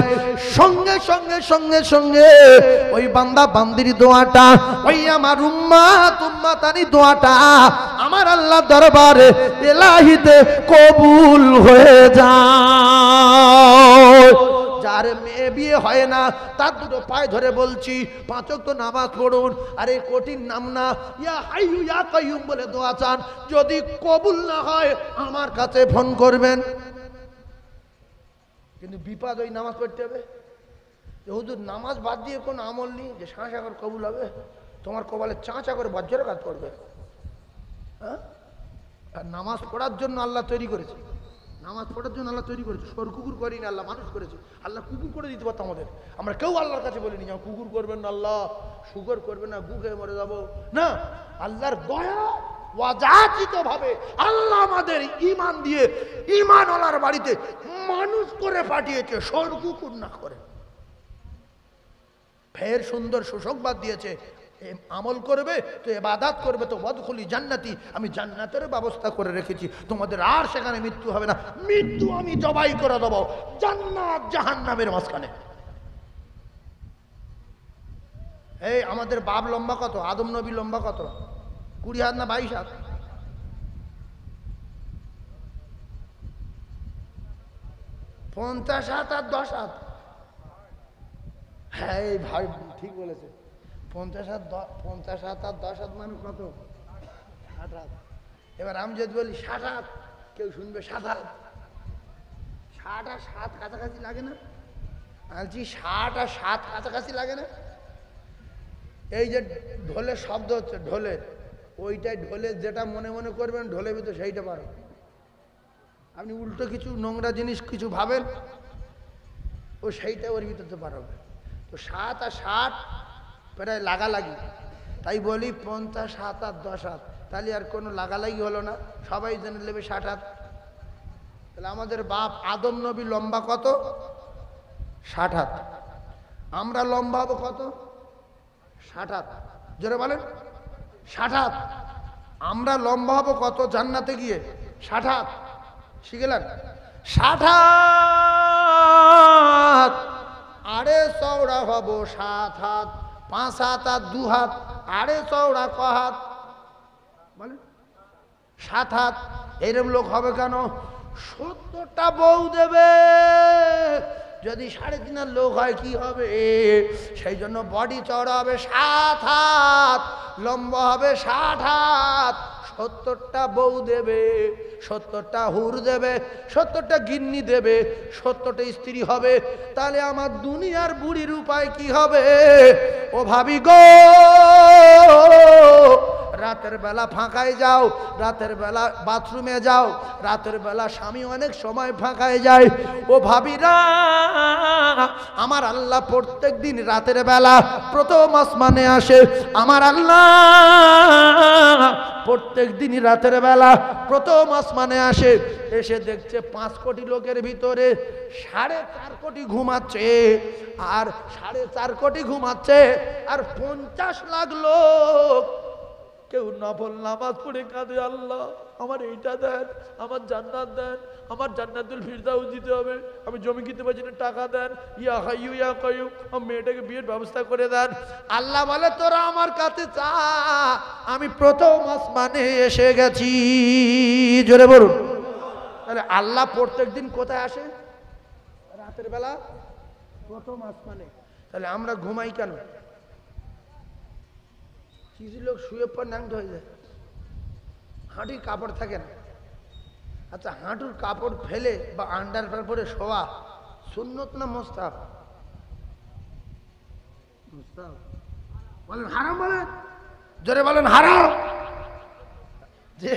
সঙ্গে সঙ্গে সঙ্গে সঙ্গে ওই বান্দা বান্দির দোয়াটা, ওই আমার উম্মাতানি দোয়াটা আমার আল্লাহ দরবারে ইলাহিতে কবুল হয়ে যায়। যার মেয়ে বিয়ে হয় না, তার দুটো পায়ে ধরে বলছি 5 ওয়াক্ত নামাজ পড়ুন। আরে কঠিন নাম না, ইয়া হাইয়ু ইয়া কাইয়ুম বলে দোয়া চান। যদি কবুল না হয় আমার কাছে ফোন করবেন। কিন্তু বিপদ ওই নামাজ পড়তে হবে। হুজুর নামাজ বাদ দিয়ে কোন আমল নেই যে শাঁসা করে কবুল হবে? তোমার কপালে চাঁচা করে বজ্রের কাজ করবে। হ্যাঁ, আর নামাজ পড়ার জন্য আল্লাহ তৈরি করেছে, নামাজ পড়ার জন্য আল্লাহ তৈরি করেছে। সর কুকুর করিনি, আল্লাহ মানুষ করেছে। আল্লাহ কুকুর করে দিতে পারতো আমাদের, আমরা কেউ আল্লাহর কাছে বলিনি যে কুকুর করবেন না আল্লাহ, শুকর করবেন না, গু খেয়ে মরে যাবো না। আল্লাহর দয়া ওয়াজাতিত ভাবে আল্লাহ আমাদের ঈমান দিয়ে ঈমানওয়ালার বাড়িতে মানুষ করে পাঠিয়েছে, সর কুকুর না করে। ফের সুন্দর সুসংবাদ দিয়েছে, আমল করবে তো ইবাদত করবে তো ওয়াদখুলি জান্নাতি, আমি জান্নাতের ব্যবস্থা করে রেখেছি, তোমাদের আর সেখানে মৃত্যু হবে না। মৃত্যু আমি জবাই করে দেবো জান্নাত জাহান্নামের মাঝখানে। এই আমাদের বাপ লম্বা কত? আদম নবী লম্বা কত? 20 হাত না 22 হাত? 50 হাত আর 10 হাত? হ্যাঁ ভাই ঠিক বলেছে, 50 হাত আর 10 হাত মানে কত? 60 হাত। এবার আমি যদি বলি 60 হাত, কেউ শুনবে 7 হাত। 60 আর 7 কাছাকাছি লাগে না? বলছি 60 আর 7 কাছাকাছি লাগে না? এই যে ঢোলের শব্দ হচ্ছে, ঢোলের ওইটাই, ঢোলের যেটা মনে মনে করবেন ঢোলের ভিতর সেইটা পারো। আপনি উল্টো কিছু নোংরা জিনিস কিছু ভাবেন, ও সেইটা ওর ভিতরতে পারবে। তো 7 আর 60 প্রায় লাগালাগি, তাই বলি 50 হাত আর 10 হাত, তাহলে আর কোনো লাগালাগি হলো না, সবাই জেনে নেবে 60 হাত। তাহলে আমাদের বাপ আদম নবী লম্বা কত? 60 হাত। আমরা লম্বা হবো কত? 60 হাত। জোরে বলেন 60 হাত। আমরা লম্বা হবো কত জান্নাতে গিয়ে? 60 হাত। শিখলেন? 60 হাত। আরে চওড়া হবো 7 হাত, 5 হাত আর 2 হাত। আরে চওড়া ক হাত? বলে 7 হাত। এরকম লোক হবে কেন? 70টা বউ দেবে। যদি 3.5 লোক হয় কি হবে? সেই জন্য বডি চওড়া হবে 7 হাত, লম্বা হবে 60 হাত। 70টা বউ দেবে, 70টা হুর দেবে, 70টা গিন্নি দেবে, 70টা স্ত্রী হবে। তাহলে আমার দুনিয়ার বুড়ির উপায় কি হবে? ও ভাবি গো, রাতের বেলা ফাঁকায় যাও, রাতের বেলা বাথরুমে যাও, রাতের বেলা স্বামী অনেক সময় ফাঁকায় যায়। ও ভাবিরা, আমার আল্লাহ প্রত্যেক দিন রাতের বেলা প্রথম আসমানে আসে। আমার আল্লাহ প্রত্যেক দিন রাতের বেলা প্রথম আসমানে আসে, এসে দেখছে 5 কোটি লোকের ভিতরে 4.5 কোটি ঘুমাচ্ছে, আর 4.5 কোটি ঘুমাচ্ছে, আর 50 লাখ লোক কেউ নফল নামাজ পড়ে কাঁদে, আল্লাহ আমার এইটা দেন, আমার জান্নাত দেন, আমার জান্নাতুল ফিরদাউস দিতে হবে, আমি জমি কিনতে পারছি না, টাকা দেন, ইয়া হাইয়ু ইয়া কাইয়ুম, আমার মেয়েটাকে বিয়ের ব্যবস্থা করে দেন। আল্লাহ বলে তোরা আমার কাছে চা, আমি প্রথম আসমানে এসে গেছি। জোরে বলুন। তাহলে আল্লাহ প্রত্যেক দিন কোথায় আসে? রাতের বেলা প্রথম আসমানে। তাহলে আমরা ঘুমাই কেন? কিছু লোক শুয়ে পর ন্যাংট হয়ে যায়, হাঁটুর কাপড় থাকে না। আচ্ছা, হাঁটুর কাপড় ফেলে বা আন্ডারপ্যান্ট পরে শোয়া সুন্নত না মুস্তাহাব? মুস্তাহাব। বলেন হারাম, বলেন জোরে বলেন হারাম। যে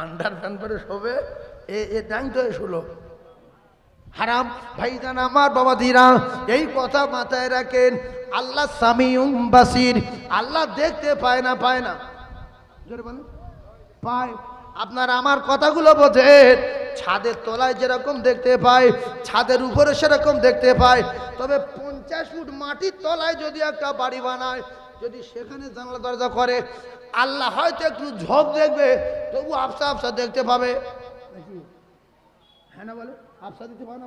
আন্ডারপ্যান্ট পরে শোবে এ ন্যাংট হয়ে শুলো, হারাম। ভাইজান আমার বাবা ধীরা, এই কথা মাথায় রাখেন। আল্লাহ সামিউম বাসির, আল্লাহ দেখতে পায় না? পায় না? জোরে বলেন পায়। আপনার আমার কথাগুলো বোঝেন। ছাদের তলায় যেরকম দেখতে পায়, ছাদের উপরে সেরকম দেখতে পায়। তবে 50 ফুট মাটির তলায় যদি একটা বাড়ি বানায়, যদি সেখানে জানলা দরজা করে, আল্লাহ হয়তো একটু ঝোঁক দেখবে, তবু আবসা আবসা দেখতে পাবে। হ্যাঁ না বলে? আবসা দিতে পারে না?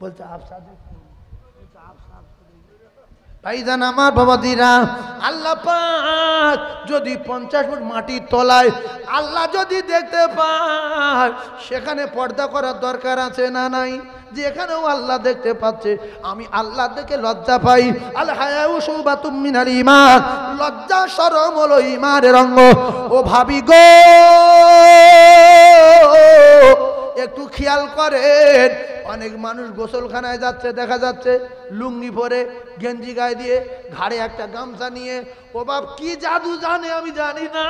বলছে আবসা দেখতে, ভাইজান আমার বাবাদিরা, আল্লাহ পাক যদি 50 ফুট মাটির তলায় আল্লাহ যদি দেখতে পায়, সেখানে পর্দা করার দরকার আছে না নাই? যেখানেও আল্লাহ দেখতে পাচ্ছে, আমি আল্লাহ দেখে লজ্জা পাই। আল হায়াউ শুবাতুম মিনাল ঈমান, লজ্জা শরম হলো ঈমানের অঙ্গ। ও ভাবি গো, একটু খেয়াল করেন, অনেক মানুষ গোসলখানায় যাচ্ছে, দেখা যাচ্ছে লুঙ্গি পরে, গেঞ্জি গায়ে দিয়ে, ঘাড়ে একটা গামছা নিয়ে। ও বাপ, কি জাদু জানে আমি জানি না,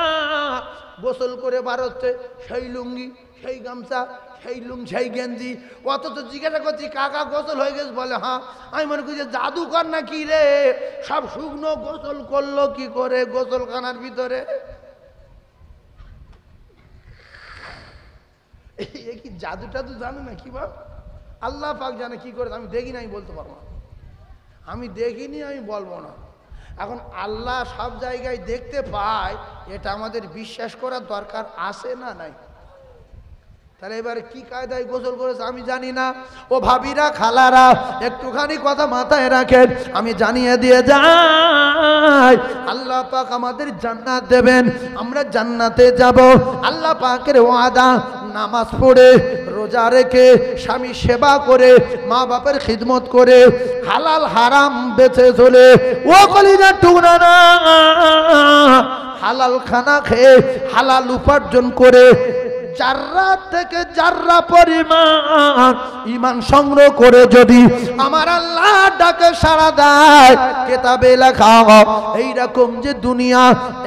গোসল করে বার হচ্ছে, সেই লুঙ্গি, সেই গামছা, সেই সেই গেঞ্জি। অথচ জিজ্ঞাসা করছি কাকা গোসল হয়ে গেছে? বলে হ্যাঁ। আমি মনে করছি জাদুকর না কি রে, সব শুকনো গোসল করলো কি করে গোসলখানার ভিতরে? এ কি জাদু টাদু জানে না কি বাপ? আল্লাহ পাক জানে কি করে। আমি দেখিনি, আমি বলতে পারবো না। আমি দেখিনি, আমি বলবো না। এখন আল্লাহ সব জায়গায় দেখতে পায়, এটা আমাদের বিশ্বাস করার দরকার আছে না নাই? তাহলে এবারে কি কায়দায় গোসল করেছে আমি জানি না। ও ভাবিরা, খালারা, একটুখানি কথা মাথায় রাখেন, আমি জানিয়ে দিয়ে যাই, আল্লাহ পাক আমাদের জান্নাত দেবেন, আমরা জান্নাতে যাব। আল্লাহ পাকের ওয়াদা, নামাজ পড়ে, রোজা রেখে, স্বামী সেবা করে, মা বাপের খিদমত করে, হালাল হারাম বেঁচে চলে, ও কলিজার টুকরা না, হালাল খানা খেয়ে, হালাল উপার্জন করে, জাররা থেকে জাররা পরিমাণ ঈমান সংগ্রহ করে যদি আমার আল্লাহ ডাকে সাড়া দেয়, কিতাবে লেখা এইরকম যে দুনিয়া,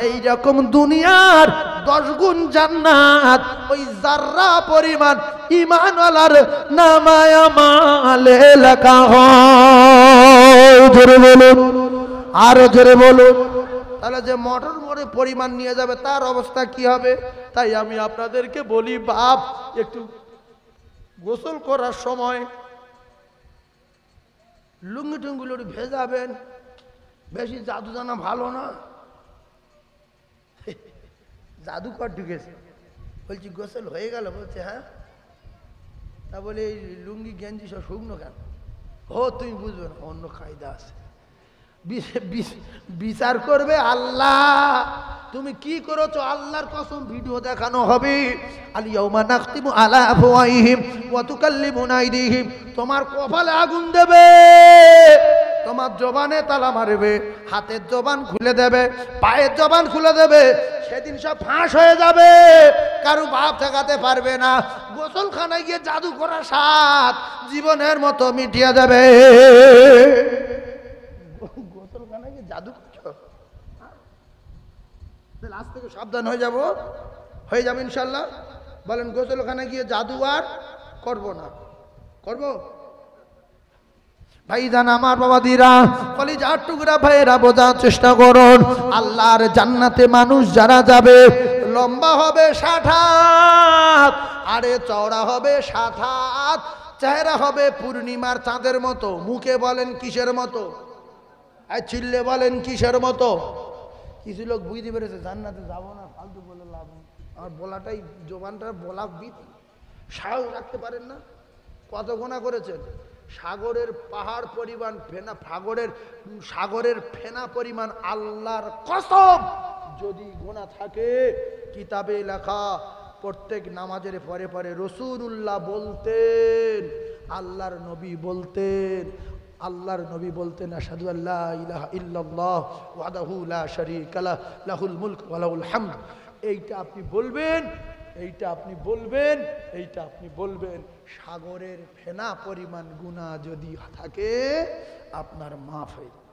এইরকম দুনিয়ার 10 গুণ জান্নাত ওই জাররা পরিমাণ ঈমানওয়ালার নামায় আমলে লেখা হয়। জোরে বলুন, আরো জোরে বলুন। তাহলে যে মোটর মোড়ে পরিমাণ নিয়ে যাবে তার অবস্থা কি হবে? তাই আমি আপনাদেরকে বলি, বাপ, একটু গোসল করার সময় লুঙ্গি টুঙ্গুলো ভেজাবেন। বেশি জাদু জানা ভালো না। জাদুকর ঢুকেছে, বলছি গোসল হয়ে গেল? বলছে হ্যাঁ। তা বলে এই লুঙ্গি গেঞ্জি সব শুকনো কেন? ও তুমি বুঝবে না, অন্য কায়দা আছে। বিচার করবে আল্লাহ, তুমি কি করেছো? আল্লাহর কসম ভিডিও দেখানো হবে। আল ইয়াউমা নাখতিমু আলা আফওয়াহিহিম ওয়া তুকাল্লিমুনা আইদিহিম, তোমার কপালে আগুন দেবে, তোমার জবানে তালা মারবে, হাতের জবান খুলে দেবে, পায়ের জবান খুলে দেবে। সেদিন সব ফাঁস হয়ে যাবে, কারো বাপ ঠেকাতে পারবে না। গোসলখানায় গিয়ে জাদু করার স্বাদ জীবনের মতো মিটিয়ে যাবে। গোসলখানায় গিয়ে জাদু করছো? আজ থেকে সাবধান হয়ে যাব, হয়ে যাবে ইনশাল্লাহ। বলেন গোসলখানায় গিয়ে জাদু আর করবো না। করবো? ভাইজান আমার বাবাদিরা, কলিজার টুকরা ভাইয়েরা, বোঝার চেষ্টা করুন। আল্লাহর জান্নাতে মানুষ যারা যাবে, লম্বা হবে 60 হাত, আরে চওড়া হবে 7 হাত, চেহারা হবে পূর্ণিমার চাঁদের মতো। মুখে বলেন কিসের মতো? আর চিল্লে বলেন কিসের মতো? কিছু লোক বুঝতে পেরেছে জান্নাতে যাবো না, ফালতু বলে লাভ নেই। আমার বলাটাই, জবানটা বলা বিধি। সাহস রাখতে পারেন না? কত গুনাহ করেছেন? সাগরের পাহাড় পরিমাণ ফেনা, সাগরের ফেনা পরিমাণ আল্লাহর কসম যদি গুনাহ থাকে, কিতাবে লেখা প্রত্যেক নামাজের পরে পরে রাসূলুল্লাহ বলতেন, আল্লাহর নবী বলতেন আশহাদু আল্লা ইলাহা ইল্লাল্লাহ ওয়াহদাহু লা শারীকা লাহু লাহুল মুলক ওয়া লাহুল হামদ। এইটা আপনি বলবেন। সাগরের ফেনা পরিমাণ গুনাহ যদি থাকে আপনার মাফ হয়ে যাবে।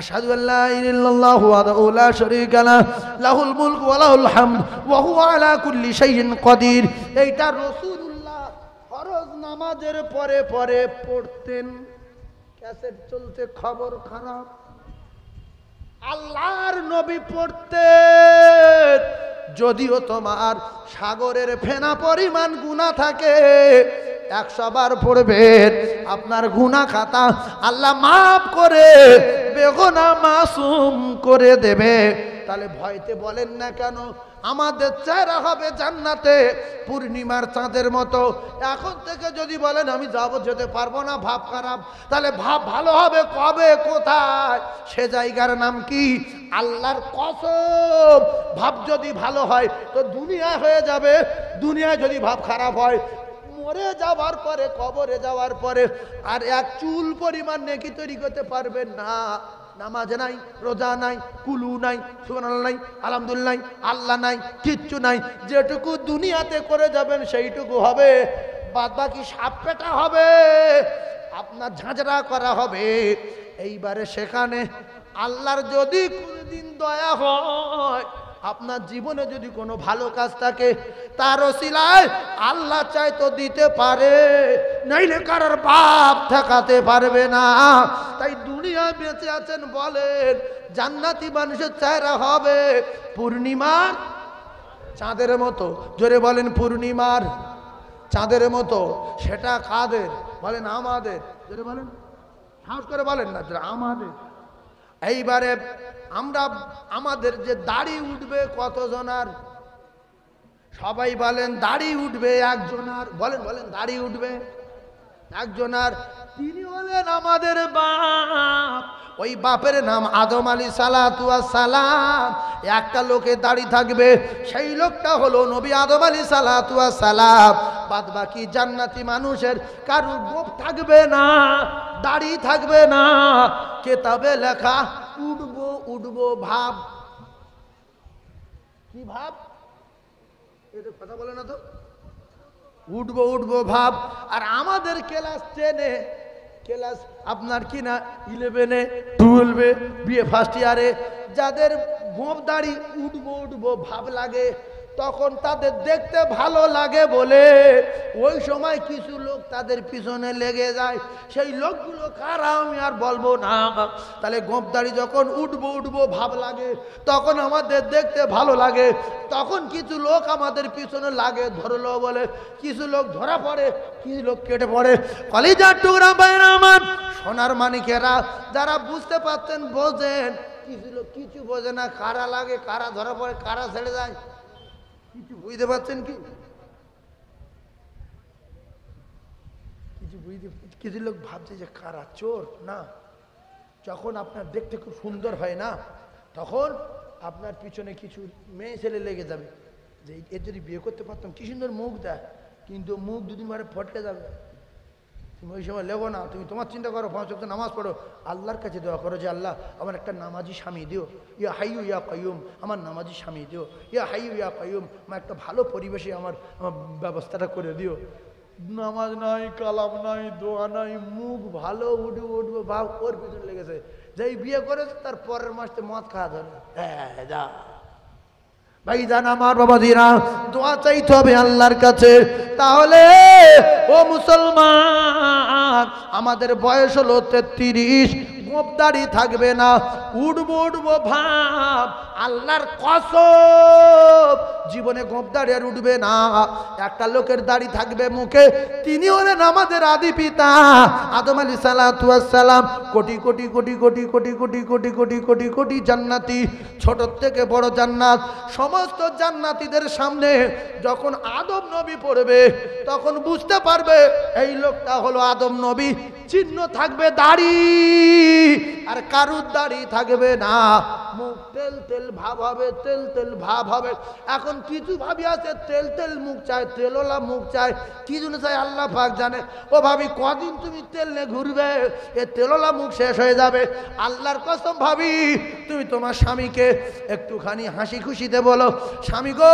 আশহাদু আল্লা ইলাহা ইল্লাল্লাহু ওয়াহদাহু লা শারীকা লাহু লাহুল মুলক ওয়া লাহুল হামদ ওয়া হুয়া আলা কুল্লি শাইইন কাদির। এইটা রাসূলুল্লাহ ফরজ নামাজের পরে পরে পড়তেন। ক্যাসেট চলতে, খবর খারাপ, আল্লাহর নবী পড়তেন। যদিও তোমার সাগরের ফেনা পরিমাণ গুনাহ থাকে, 100 বার পড়বেন, আপনার গুনাহ খাতা আল্লাহ মাফ করে বেগুনাহ মাসুম করে দেবে। তাহলে ভয়তে বলেন না কেন? আমাদের চেহারা হবে জান্নাতে পূর্ণিমার চাঁদের মতো। এখন থেকে যদি বলেন আমি যেতে পারবো না, ভাব খারাপ, তাহলে ভাব ভালো হবে কবে, কোথায়? সে জায়গার নাম কি? আল্লাহর কসম, ভাব যদি ভালো হয় তো দুনিয়া হয়ে যাবে। দুনিয়ায় যদি ভাব খারাপ হয়, মরে যাওয়ার পরে, কবরে যাওয়ার পরে আর এক চুল পরিমাণ নেকি তৈরি করতে পারবেন না। নামাজ নাই, রোজা নাই, কুলু নাই, সুবহানাল্লাহ নাই, আলহামদুলিল্লাহ নাই, আল্লাহ নাই, কিচ্ছু নাই। যেটুকু দুনিয়াতে করে যাবেন সেইটুকু হবে, বাদ বাকি সাপ পেটা হবে, আপনার ঝাঁঝরা করা হবে। এইবারে সেখানে আল্লাহর যদি কোনদিন দয়া হয়, আপনার জীবনে যদি কোনো ভালো কাজ থাকে, তার ওসিলায় আল্লাহ চাই তো দিতে পারে, নাইলে কারোর বাপ ঠেকাতে পারবে না। তাই দুনিয়ায় বেঁচে আছেন বলেন, জান্নাতি মানুষের চেহারা হবে পূর্ণিমার চাঁদের মতো। জোরে বলেন, পূর্ণিমার চাঁদের মতো। সেটা কাদের? বলেন আমাদের। জোরে বলেন, সাহস করে বলেন না, আমাদের। এইবারে আমাদের যে দাড়ি উঠবে কতজনার? সবাই বলেন দাড়ি উঠবে একজনার। বলেন দাড়ি উঠবে একজনার। তিনি হলেন আমাদের বাপ। ওই বাপের নাম আদম আলাইহিস সালাতু ওয়াস সালাম। একটা লোকের দাড়ি থাকবে, সেই লোকটা হলো নবী আদম আলাইহিস সালাতু ওয়াস সালাম। বাদ বাকি জান্নাতি মানুষের কারো গোঁফ থাকবে না, দাড়ি থাকবে না। কিতাবে লেখা উঠবো ভাব। কি ভাব? এটা কথা বলে না তো। উঠবো ভাব। আর আমাদের ক্লাস 10-এ, ক্লাস আপনার কি না 11-এ, 12-এ, বিএ ফার্স্ট ইয়ারে যাদের গোঁফ দাড়ি উঠবো ভাব লাগে, তখন তাদের দেখতে ভালো লাগে বলে ওই সময় কিছু লোক তাদের পিছনে লেগে যায়। সেই লোকগুলো কারা আমি আর বলবো না। তাহলে গোঁফ দাড়ি যখন উঠবো ভাব লাগে, তখন আমাদের দেখতে ভালো লাগে, তখন কিছু লোক আমাদের পিছনে লাগে ধরলো বলে, কিছু লোক ধরা পড়ে, কিছু লোক কেটে পড়ে। কলিজার টুকরা বাইরে আমার সোনার মানিকেরা, যারা বুঝতে পারছেন বোঝেন। কিছু লোক কিছু বোঝে না, কারা লাগে, কারা ধরা পড়ে, কারা ছেড়ে যায়, কিছু বুঝতে পারছেন কি? কিছু লোক ভাবছে যে কারা চোর না। যখন আপনার দেখতে খুব সুন্দর হয় না, তখন আপনার পিছনে কিছু মেয়ে ছেলে লেগে যাবে যে এর যদি বিয়ে করতে পারতাম, কি সুন্দর মুখ দেয়, কিন্তু মুখ দুদিন পরে ফটকে যাবে। তুমি ওই সময় লেগো না, তুমি তোমার চিন্তা করো, 5 ওয়াক্ত নামাজ পড়ো, আল্লাহর কাছে দোয়া করো যে আল্লাহ আমার একটা নামাজি স্বামী দিও, ইয়া হাইয়ু ইয়া কাইয়ুম, আমার নামাজি স্বামী দিও, ইয়া হাইয়ু ইয়া কাইয়ুম, আমার একটা ভালো পরিবেশে আমার ব্যবস্থাটা করে দিও। নামাজ নাই, কালাম নাই, দোয়া নাই, মুখ ভালো উঠবো ভাব, ওর পিছনে লেগেছে। যেই বিয়ে করেছে তার পরের মাসে মদ খাওয়া ধরে। যা ভাইজান আমার বাবাজিরা, দোয়া চাইতে হবে আল্লাহর কাছে। তাহলে ও মুসলমান, আমাদের বয়স হলো 33, গোঁপ দাড়ি থাকবে না, উঠবো উঠবো ভাব। আল্লাহর কসম জীবনে গোঁপ দাড়ি আর উঠবে না। একটা লোকের দাড়ি থাকবে মুখে, তিনি হলেন আমাদের আদি পিতা আদম আলাইহিস সালাতু ওয়াস সালাম। কোটি কোটি কোটি কোটি কোটি কোটি কোটি কোটি কোটি কোটি জান্নাতি, ছোট থেকে বড় জান্নাত, সমস্ত জান্নাতীদের সামনে যখন আদম নবী পড়বে তখন বুঝতে পারবে এই লোকটা হলো আদম নবী। চিহ্ন থাকবে দাড়ি, আর কারুর দাড়ি থাকবে না। মুখ তেল তেল ভাব হবে, তেল তেল ভাব হবে। এখন কিছু ভাবি আছে তেল তেল মুখ চায়, তেলওয়ালা মুখ চায়, কি জন্য চাই আল্লাহ পাক জানে। ও ভাবি কদিন তুমি তেল নিয়ে ঘুরবে, এ তেলওয়ালা মুখ শেষ হয়ে যাবে। আল্লাহর কসম ভাবি, তুমি তোমার স্বামীকে একটুখানি হাসি খুশিতে বলো, স্বামী গো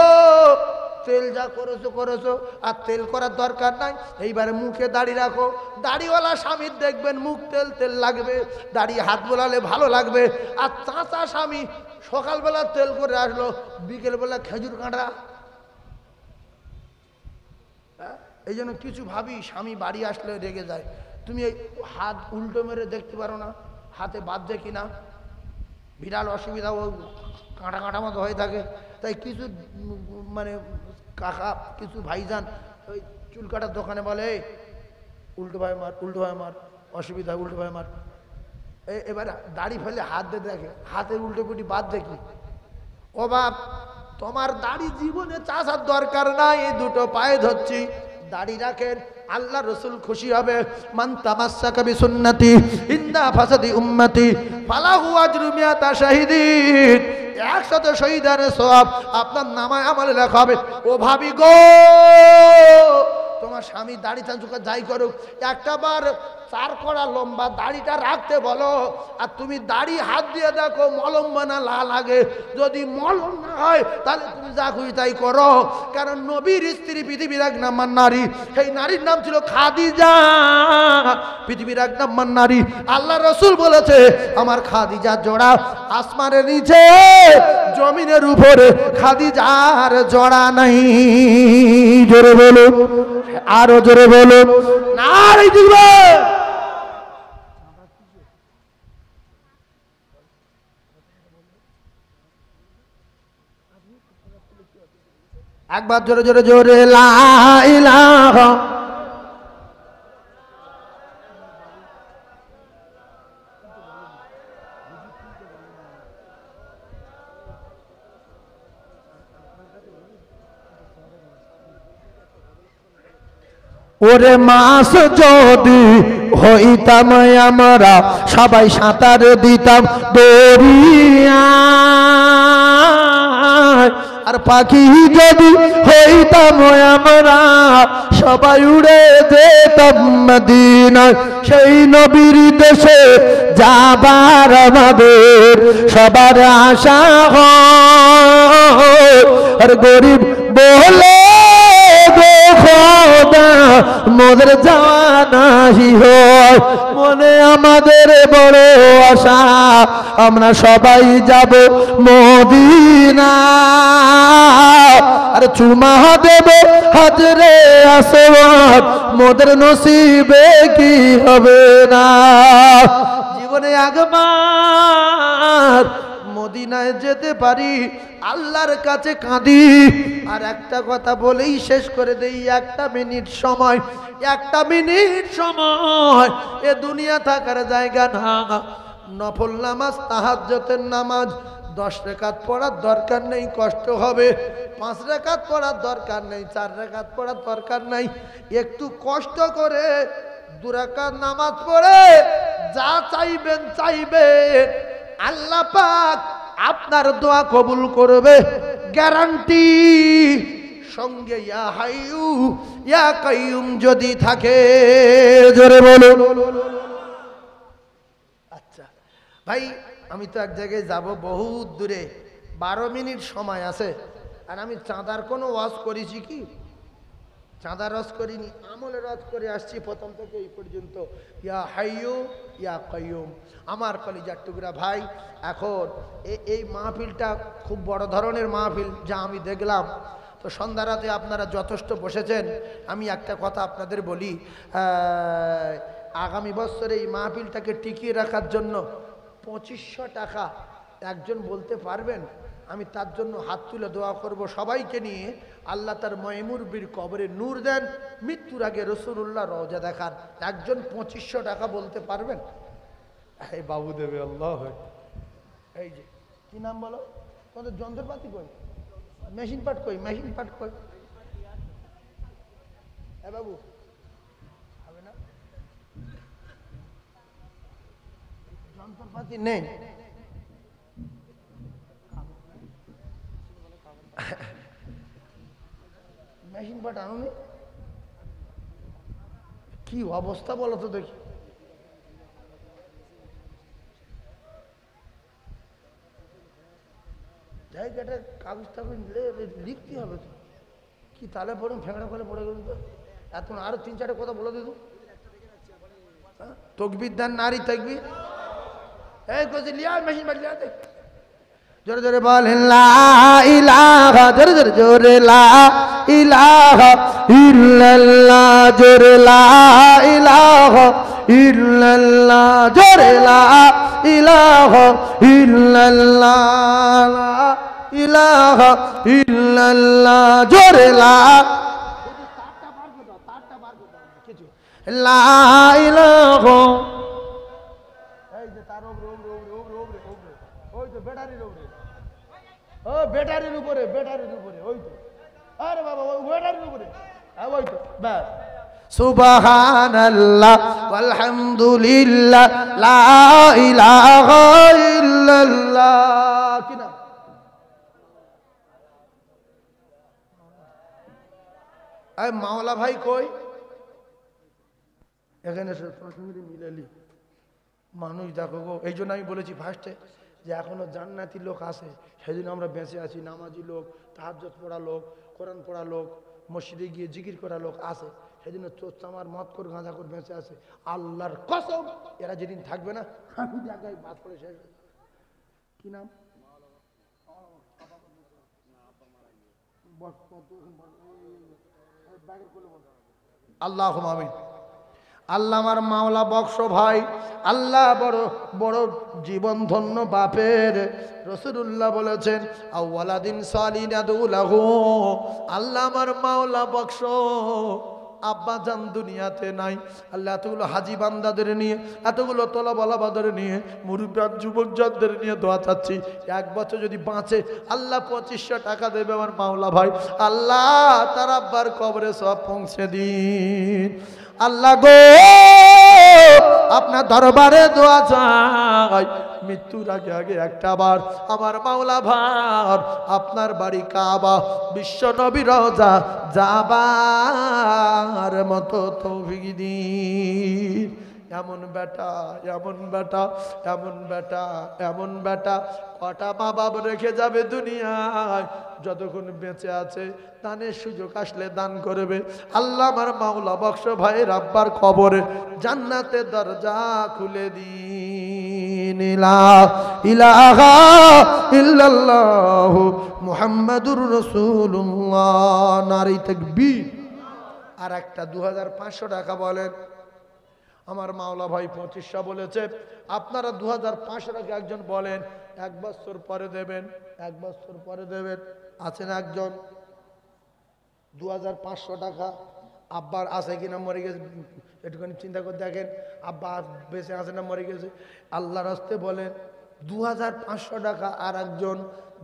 তেল যা করেছো করেছো, আর তেল করার দরকার নাই, এইবারে মুখে দাড়ি রাখো। দাড়িওয়ালা স্বামীর দেখবেন মুখ তেল তেল লাগবে, দাড়ি হাত বোলালে ভালো লাগবে। আর চাচা স্বামী সকালবেলা তেল করে আসলো, বিকেলবেলা খেজুর কাঁটা। এই জন্য কিছু ভাবি স্বামী বাড়ি আসলে রেগে যায়। তুমি এই হাত উল্টো মেরে দেখতে পারো না হাতে বাঁধছে কিনা, বিরাট অসুবিধা, ও কাঁটা কাঁটা মতো হয়ে থাকে। তাই কিছু মানে কাকা, কিছু ভাইজান ওই চুল কাটার দোকানে বলে এই উল্টো ভাই মার, উল্টো ভাই মার, অসুবিধা, উল্টো ভাই মার। এবার দাড়ি ফেলে হাত দিয়ে দেখে, হাতের উল্টো পুটি বাদ দেখি। ও বাপ, তোমার দাড়ি জীবনে চাষার দরকার নাই, এই দুটো পায়ে ধরছি, দাড়ি রাখেন, আল্লাহ রসুল খুশি হবে। মান তামাসসাকা বিসুন্নতি ইন্দা ফাসাদি উম্মতি ফালাহু আজরু মিয়াতা শাহিদিন। 100 শহীদের সওয়াব আপনার নামায় আমলে লেখা হবে। ও ভাবি গো, তোমার স্বামী দাড়ি চাঁচুকা যাই করুক, একটা বার 4 কড়া লম্বা দাড়িটা রাখতে বলো। আর তুমি দাড়ি হাত দিয়ে দেখো মলম বানা লাল আগে, যদি মলম না হয় তাহলে তুমি যা খুশি তাই করো। কারণ নবীর স্ত্রী পৃথিবীর 1 নাম্বার নারী, সেই নারীর নাম ছিল খাদিজা, পৃথিবীর 1 নাম্বার নারী। আল্লাহ রসুল বলেছে আমার খাদিজা জোড়া আসমানের নিচে জমিনের উপরে, খাদিজার জোড়া নাই। জোরে বলো, আরো জোরে বলো, নারী দিবে। একবার জোরে জোরে জোরে লা ইলাহা। ওরে মাছ যদি হইতাম আমরা সবাই সাঁতার দিতাম দরিয়া, আর পাখি যদি হইতাম আমরা সবাই উড়ে যেতাম মদিনায়। সেই নবীর দেশে যাবার আমাদের সবার আশা হয়, আর গরিব বলে মোদের যাওয়া নাহি হয়। মনে আমাদের বড় আশা, আমরা সবাই যাব মদিনা, আর চুমা দেব হাজরে আসওয়াদ, মোদের নসিবে কি হবে না। জীবনে একবার মদিনায় যেতে পারি, আল্লাহর কাছে কাঁদি। আর একটা কথা বলেই শেষ করে দেই, 1 মিনিট সময়, 1 মিনিট সময় এ দুনিয়া থাকার জায়গা না। নফল নামাজ, তাহাজ্জুদের নামাজ 10 রাকাত পড়ার দরকার নেই, কষ্ট হবে। 5 রাকাত পড়ার দরকার নেই, 4 রাকাত পড়ার দরকার নেই। একটু কষ্ট করে 2 রাকাত নামাজ পড়ে যা চাইবেন চাইবেন, আল্লাহ পাক আপনার দোয়া কবুল করবে, গ্যারান্টি। সঙ্গে ইয়া হাইয়ু ইয়া কাইয়ুম যদি থাকে, জোরে বলো। আচ্ছা ভাই, আমি তো এক জায়গায় যাব বহুত দূরে, 12 মিনিট সময় আছে। আর আমি চাঁদার কোনো ওয়াজ করেছি কি? চাঁদার ওয়াজ করিনি, আমলের ওয়াজ করে আসছি প্রথম থেকে এই পর্যন্ত। ইয়া হাইয়ু ইয়া কাইয়ুম। আমার কলিজার টুকরা ভাই, এখন এই মাহফিলটা খুব বড় ধরনের মাহফিল যা আমি দেখলাম। তো সন্ধ্যা রাতে আপনারা যথেষ্ট বসেছেন। আমি একটা কথা আপনাদের বলি, আগামী বছরে এই মাহফিলটাকে টিকিয়ে রাখার জন্য 2500 টাকা একজন বলতে পারবেন? আমি তার জন্য হাত তুলে দোয়া করব সবাইকে নিয়ে। আল্লাহ তার ময়মুরবির কবরে নূর দেন, মৃত্যুর আগে রসুল্লাহ রওজা দেখান। একজন 2500 টাকা বলতে পারবেন? এই বাবু দেবে আল্লাহ। এই যে কি নাম বলো তোমাদের? যন্ত্রপাতি কই? মেশিন পাট কই? মেশিন পাট কই? এ বাবু হবে না, যন্ত্রপাতি নেই। মেশিন পাট আনুনি? কি অবস্থা বলো তো দেখি। যাই একটা কাগজ টাগজ লিখতে হবে তো। কি তালে পড়ুন ফেঁকড়া করে পড়ে গেল তো। এত আরো 3-4টা কথা বলে দিত। তকবির দেন নারী তকবির। এই কোজি লিয়া মেশিন পাট লিয়া দে। জোরে জোরে বলেন লা ইলাহা, জোরে জোরে জোরে লা ইলাহা ইল্লাল্লাহ, জোরে লা ইলাহা ইল্লাল্লাহ, জোরে লা ইলাহা ইল্লাল্লাহ, লা ইলাহা ইল্লাল্লাহ, জোরে লা ইলাহা। এই যে তার ওই তো ব্যাটারির উপরে, ও ব্যাটারির উপরে, ব্যাটারির উপরে ওই তো। আরে বাবা ওই ব্যাটারির উপরে, ওই তো ব্যাস। সুবহানাল্লাহ ওয়ালহামদুলিল্লাহ লা ইলাহা ইল্লাল্লাহ। কি নাম? এই মাওলা ভাই কই? এখানে মিলালি মানুষ দেখো গো। এই জন্য আমি বলেছি ফার্স্টে যে এখনো জান্নাতি লোক আছে, সেদিন আমরা বেঁচে আছি। নামাজি লোক, তাহাজ্জুদ পড়া লোক, কোরআন পড়া লোক, মসজিদে গিয়ে জিকির করা লোক আছে। সেদিন চোর মদ করে গাঁজা করে বেঁচে আছে। আল্লাহর কসম এরা যেদিন থাকবে না, আমি জায়গায় বাদ করে শেষ। কি নাম? আল্লাহ আমিন। আল্লাহ আমার মাওলা বক্স ভাই, আল্লাহ বড় বড় জীবন ধন্য বাপের। রাসূলুল্লাহ বলেছেন আওয়ালাদিন সালিনাদুলাহু। আল্লাহ আমার মাওলা বক্স আব্বা জান দুনিয়াতে নাই। আল্লাহ এতগুলো হাজি বান্দাদের নিয়ে, এতগুলো তলাবালাবাদের নিয়ে, মুরব্বিয়াত যুবক জাতদের নিয়ে দোয়া চাচ্ছি। 1 বছর যদি বাঁচে আল্লাহ 2500 টাকা দেবে আমার মাওলা ভাই। আল্লাহ তার আব্বার কবরে সব পৌঁছে দিন। আল্লাহ গো আপনার দরবারে দোয়া চাই, মৃত্যুর আগে আগে একটা বার আমার মাওলা ভার আপনার বাড়ি কাবা, বিশ্ব নবী রওজা যাবার মতো তৌফিক দিন। এমন বেটা, এমন বেটা, এমন বেটা, এমন বেটা কটা মা বাপ রেখে যাবে দুনিয়ায়, যতক্ষণ বেঁচে আছে দানের সুযোগ আসলে দান করবে। আল্লাহ আমার মাওলা বক্স ভাইয়ের আব্বার কবরে জান্নাতের দরজা খুলে দিন। লা ইলাহা ইল্লাল্লাহ মুহাম্মাদুর রাসূলুল্লাহ। নারী তাকবীর। আর একটা 2500 টাকা বলেন। আমার মাওলা ভাই 2500 বলেছে, আপনারা 2500 টাকা একজন বলেন। 1 বছর পরে দেবেন, 1 বছর পরে দেবেন। আছেন একজন? 2500 টাকা আব্বার আছে কিনা, মরে গেছে একটুখানি চিন্তা করে দেখেন। আব্বা বেঁচে আছে না মরে গেছে? আল্লাহর রাস্তে বলেন 2500 টাকা আর একজন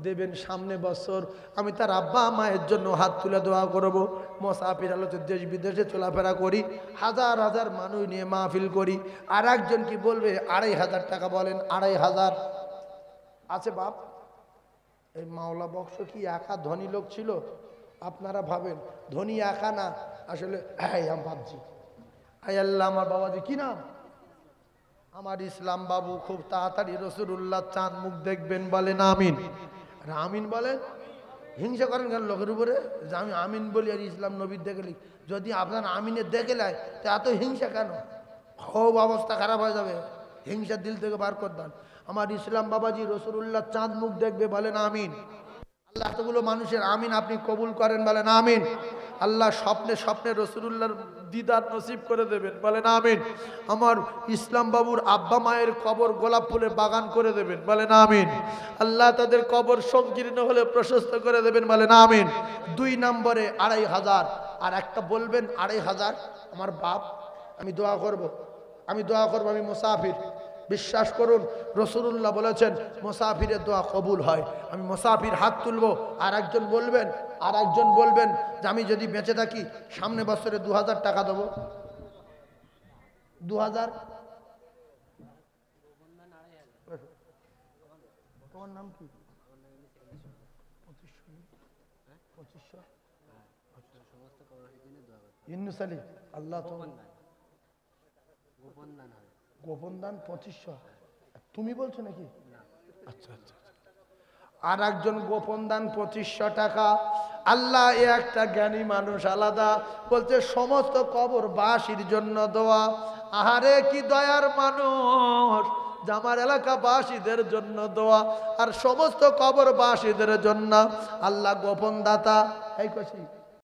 দেবেন সামনে বছর। আমি তার আব্বা মায়ের জন্য হাত তুলে দোয়া করব। মুসাফির আলোতে দেশ বিদেশে চলাফেরা করি, হাজার হাজার মানুষ নিয়ে মাহফিল করি। আর একজন কি বলবে 2500 টাকা বলেন। 2500 আছে বাপ? এই মাওলা বক্স কি একা ধনী লোক ছিল? আপনারা ভাবেন ধনী একা না, আসলে আমি ভাবছি আই আল্লাহ আমার বাবাজি কি নাম? আমার ইসলাম বাবু খুব তাড়াতাড়ি রাসূলুল্লাহ চাঁদ মুখ দেখবেন, বলেন আমিন। আমিন বলেন। হিংসা করেন কেন লোকের উপরে যে আমি আমিন বলি আর ইসলাম নবীর দেখে? যদি আপনার আমিনের দেখে নেয় তো এত হিংসা কেন? খুব অবস্থা খারাপ হয়ে যাবে। হিংসা দিল থেকে বার করে দেন। আমার ইসলাম বাবাজি রাসূলুল্লাহ চাঁদ মুখ দেখবে, বলেন আমিন। আল্লাহ এতগুলো মানুষের আমিন আপনি কবুল করেন, বলেন আমিন। আল্লাহ স্বপ্নে স্বপ্নে রাসূলুল্লাহর দিদার নসিব করে দেবেন, বলেন আমিন। আমার ইসলাম বাবুর আব্বা মায়ের কবর গোলাপ ফুলে বাগান করে দেবেন, বলেন আমিন। আল্লাহ তাদের কবর সংকীর্ণ হলে প্রশস্ত করে দেবেন, বলেন আমিন। 2 নম্বরে 2500, আর একটা বলবেন 2500 আমার বাপ, আমি দোয়া করব, আমি মুসাফির। বিশ্বাস করুন রাসূলুল্লাহ বলেছেন মুসাফিরের দোয়া কবুল হয়। আমি মুসাফির হাত তুলবো, আর একজন বলবেন যে আমি যদি বেঁচে থাকি সামনে বছরে 2000 টাকা দেবো। 2000। তোমার নাম কি? 2500 ইন্নুস আলী। আল্লাহ তো গোপন দান 2500 তুমি বলছো নাকি? আচ্ছা আচ্ছা। আর একজন গোপন দান 2500 টাকা। আল্লাহ এ একটা জ্ঞানী মানুষ আলাদা বলছে সমস্ত কবরবাসীর জন্য দোয়া। আহারে কি দয়ার মানুষ, আমার এলাকাবাসীদের জন্য দোয়া আর সমস্ত কবরবাসীদের জন্য। আল্লাহ গোপন দাতা এই কছি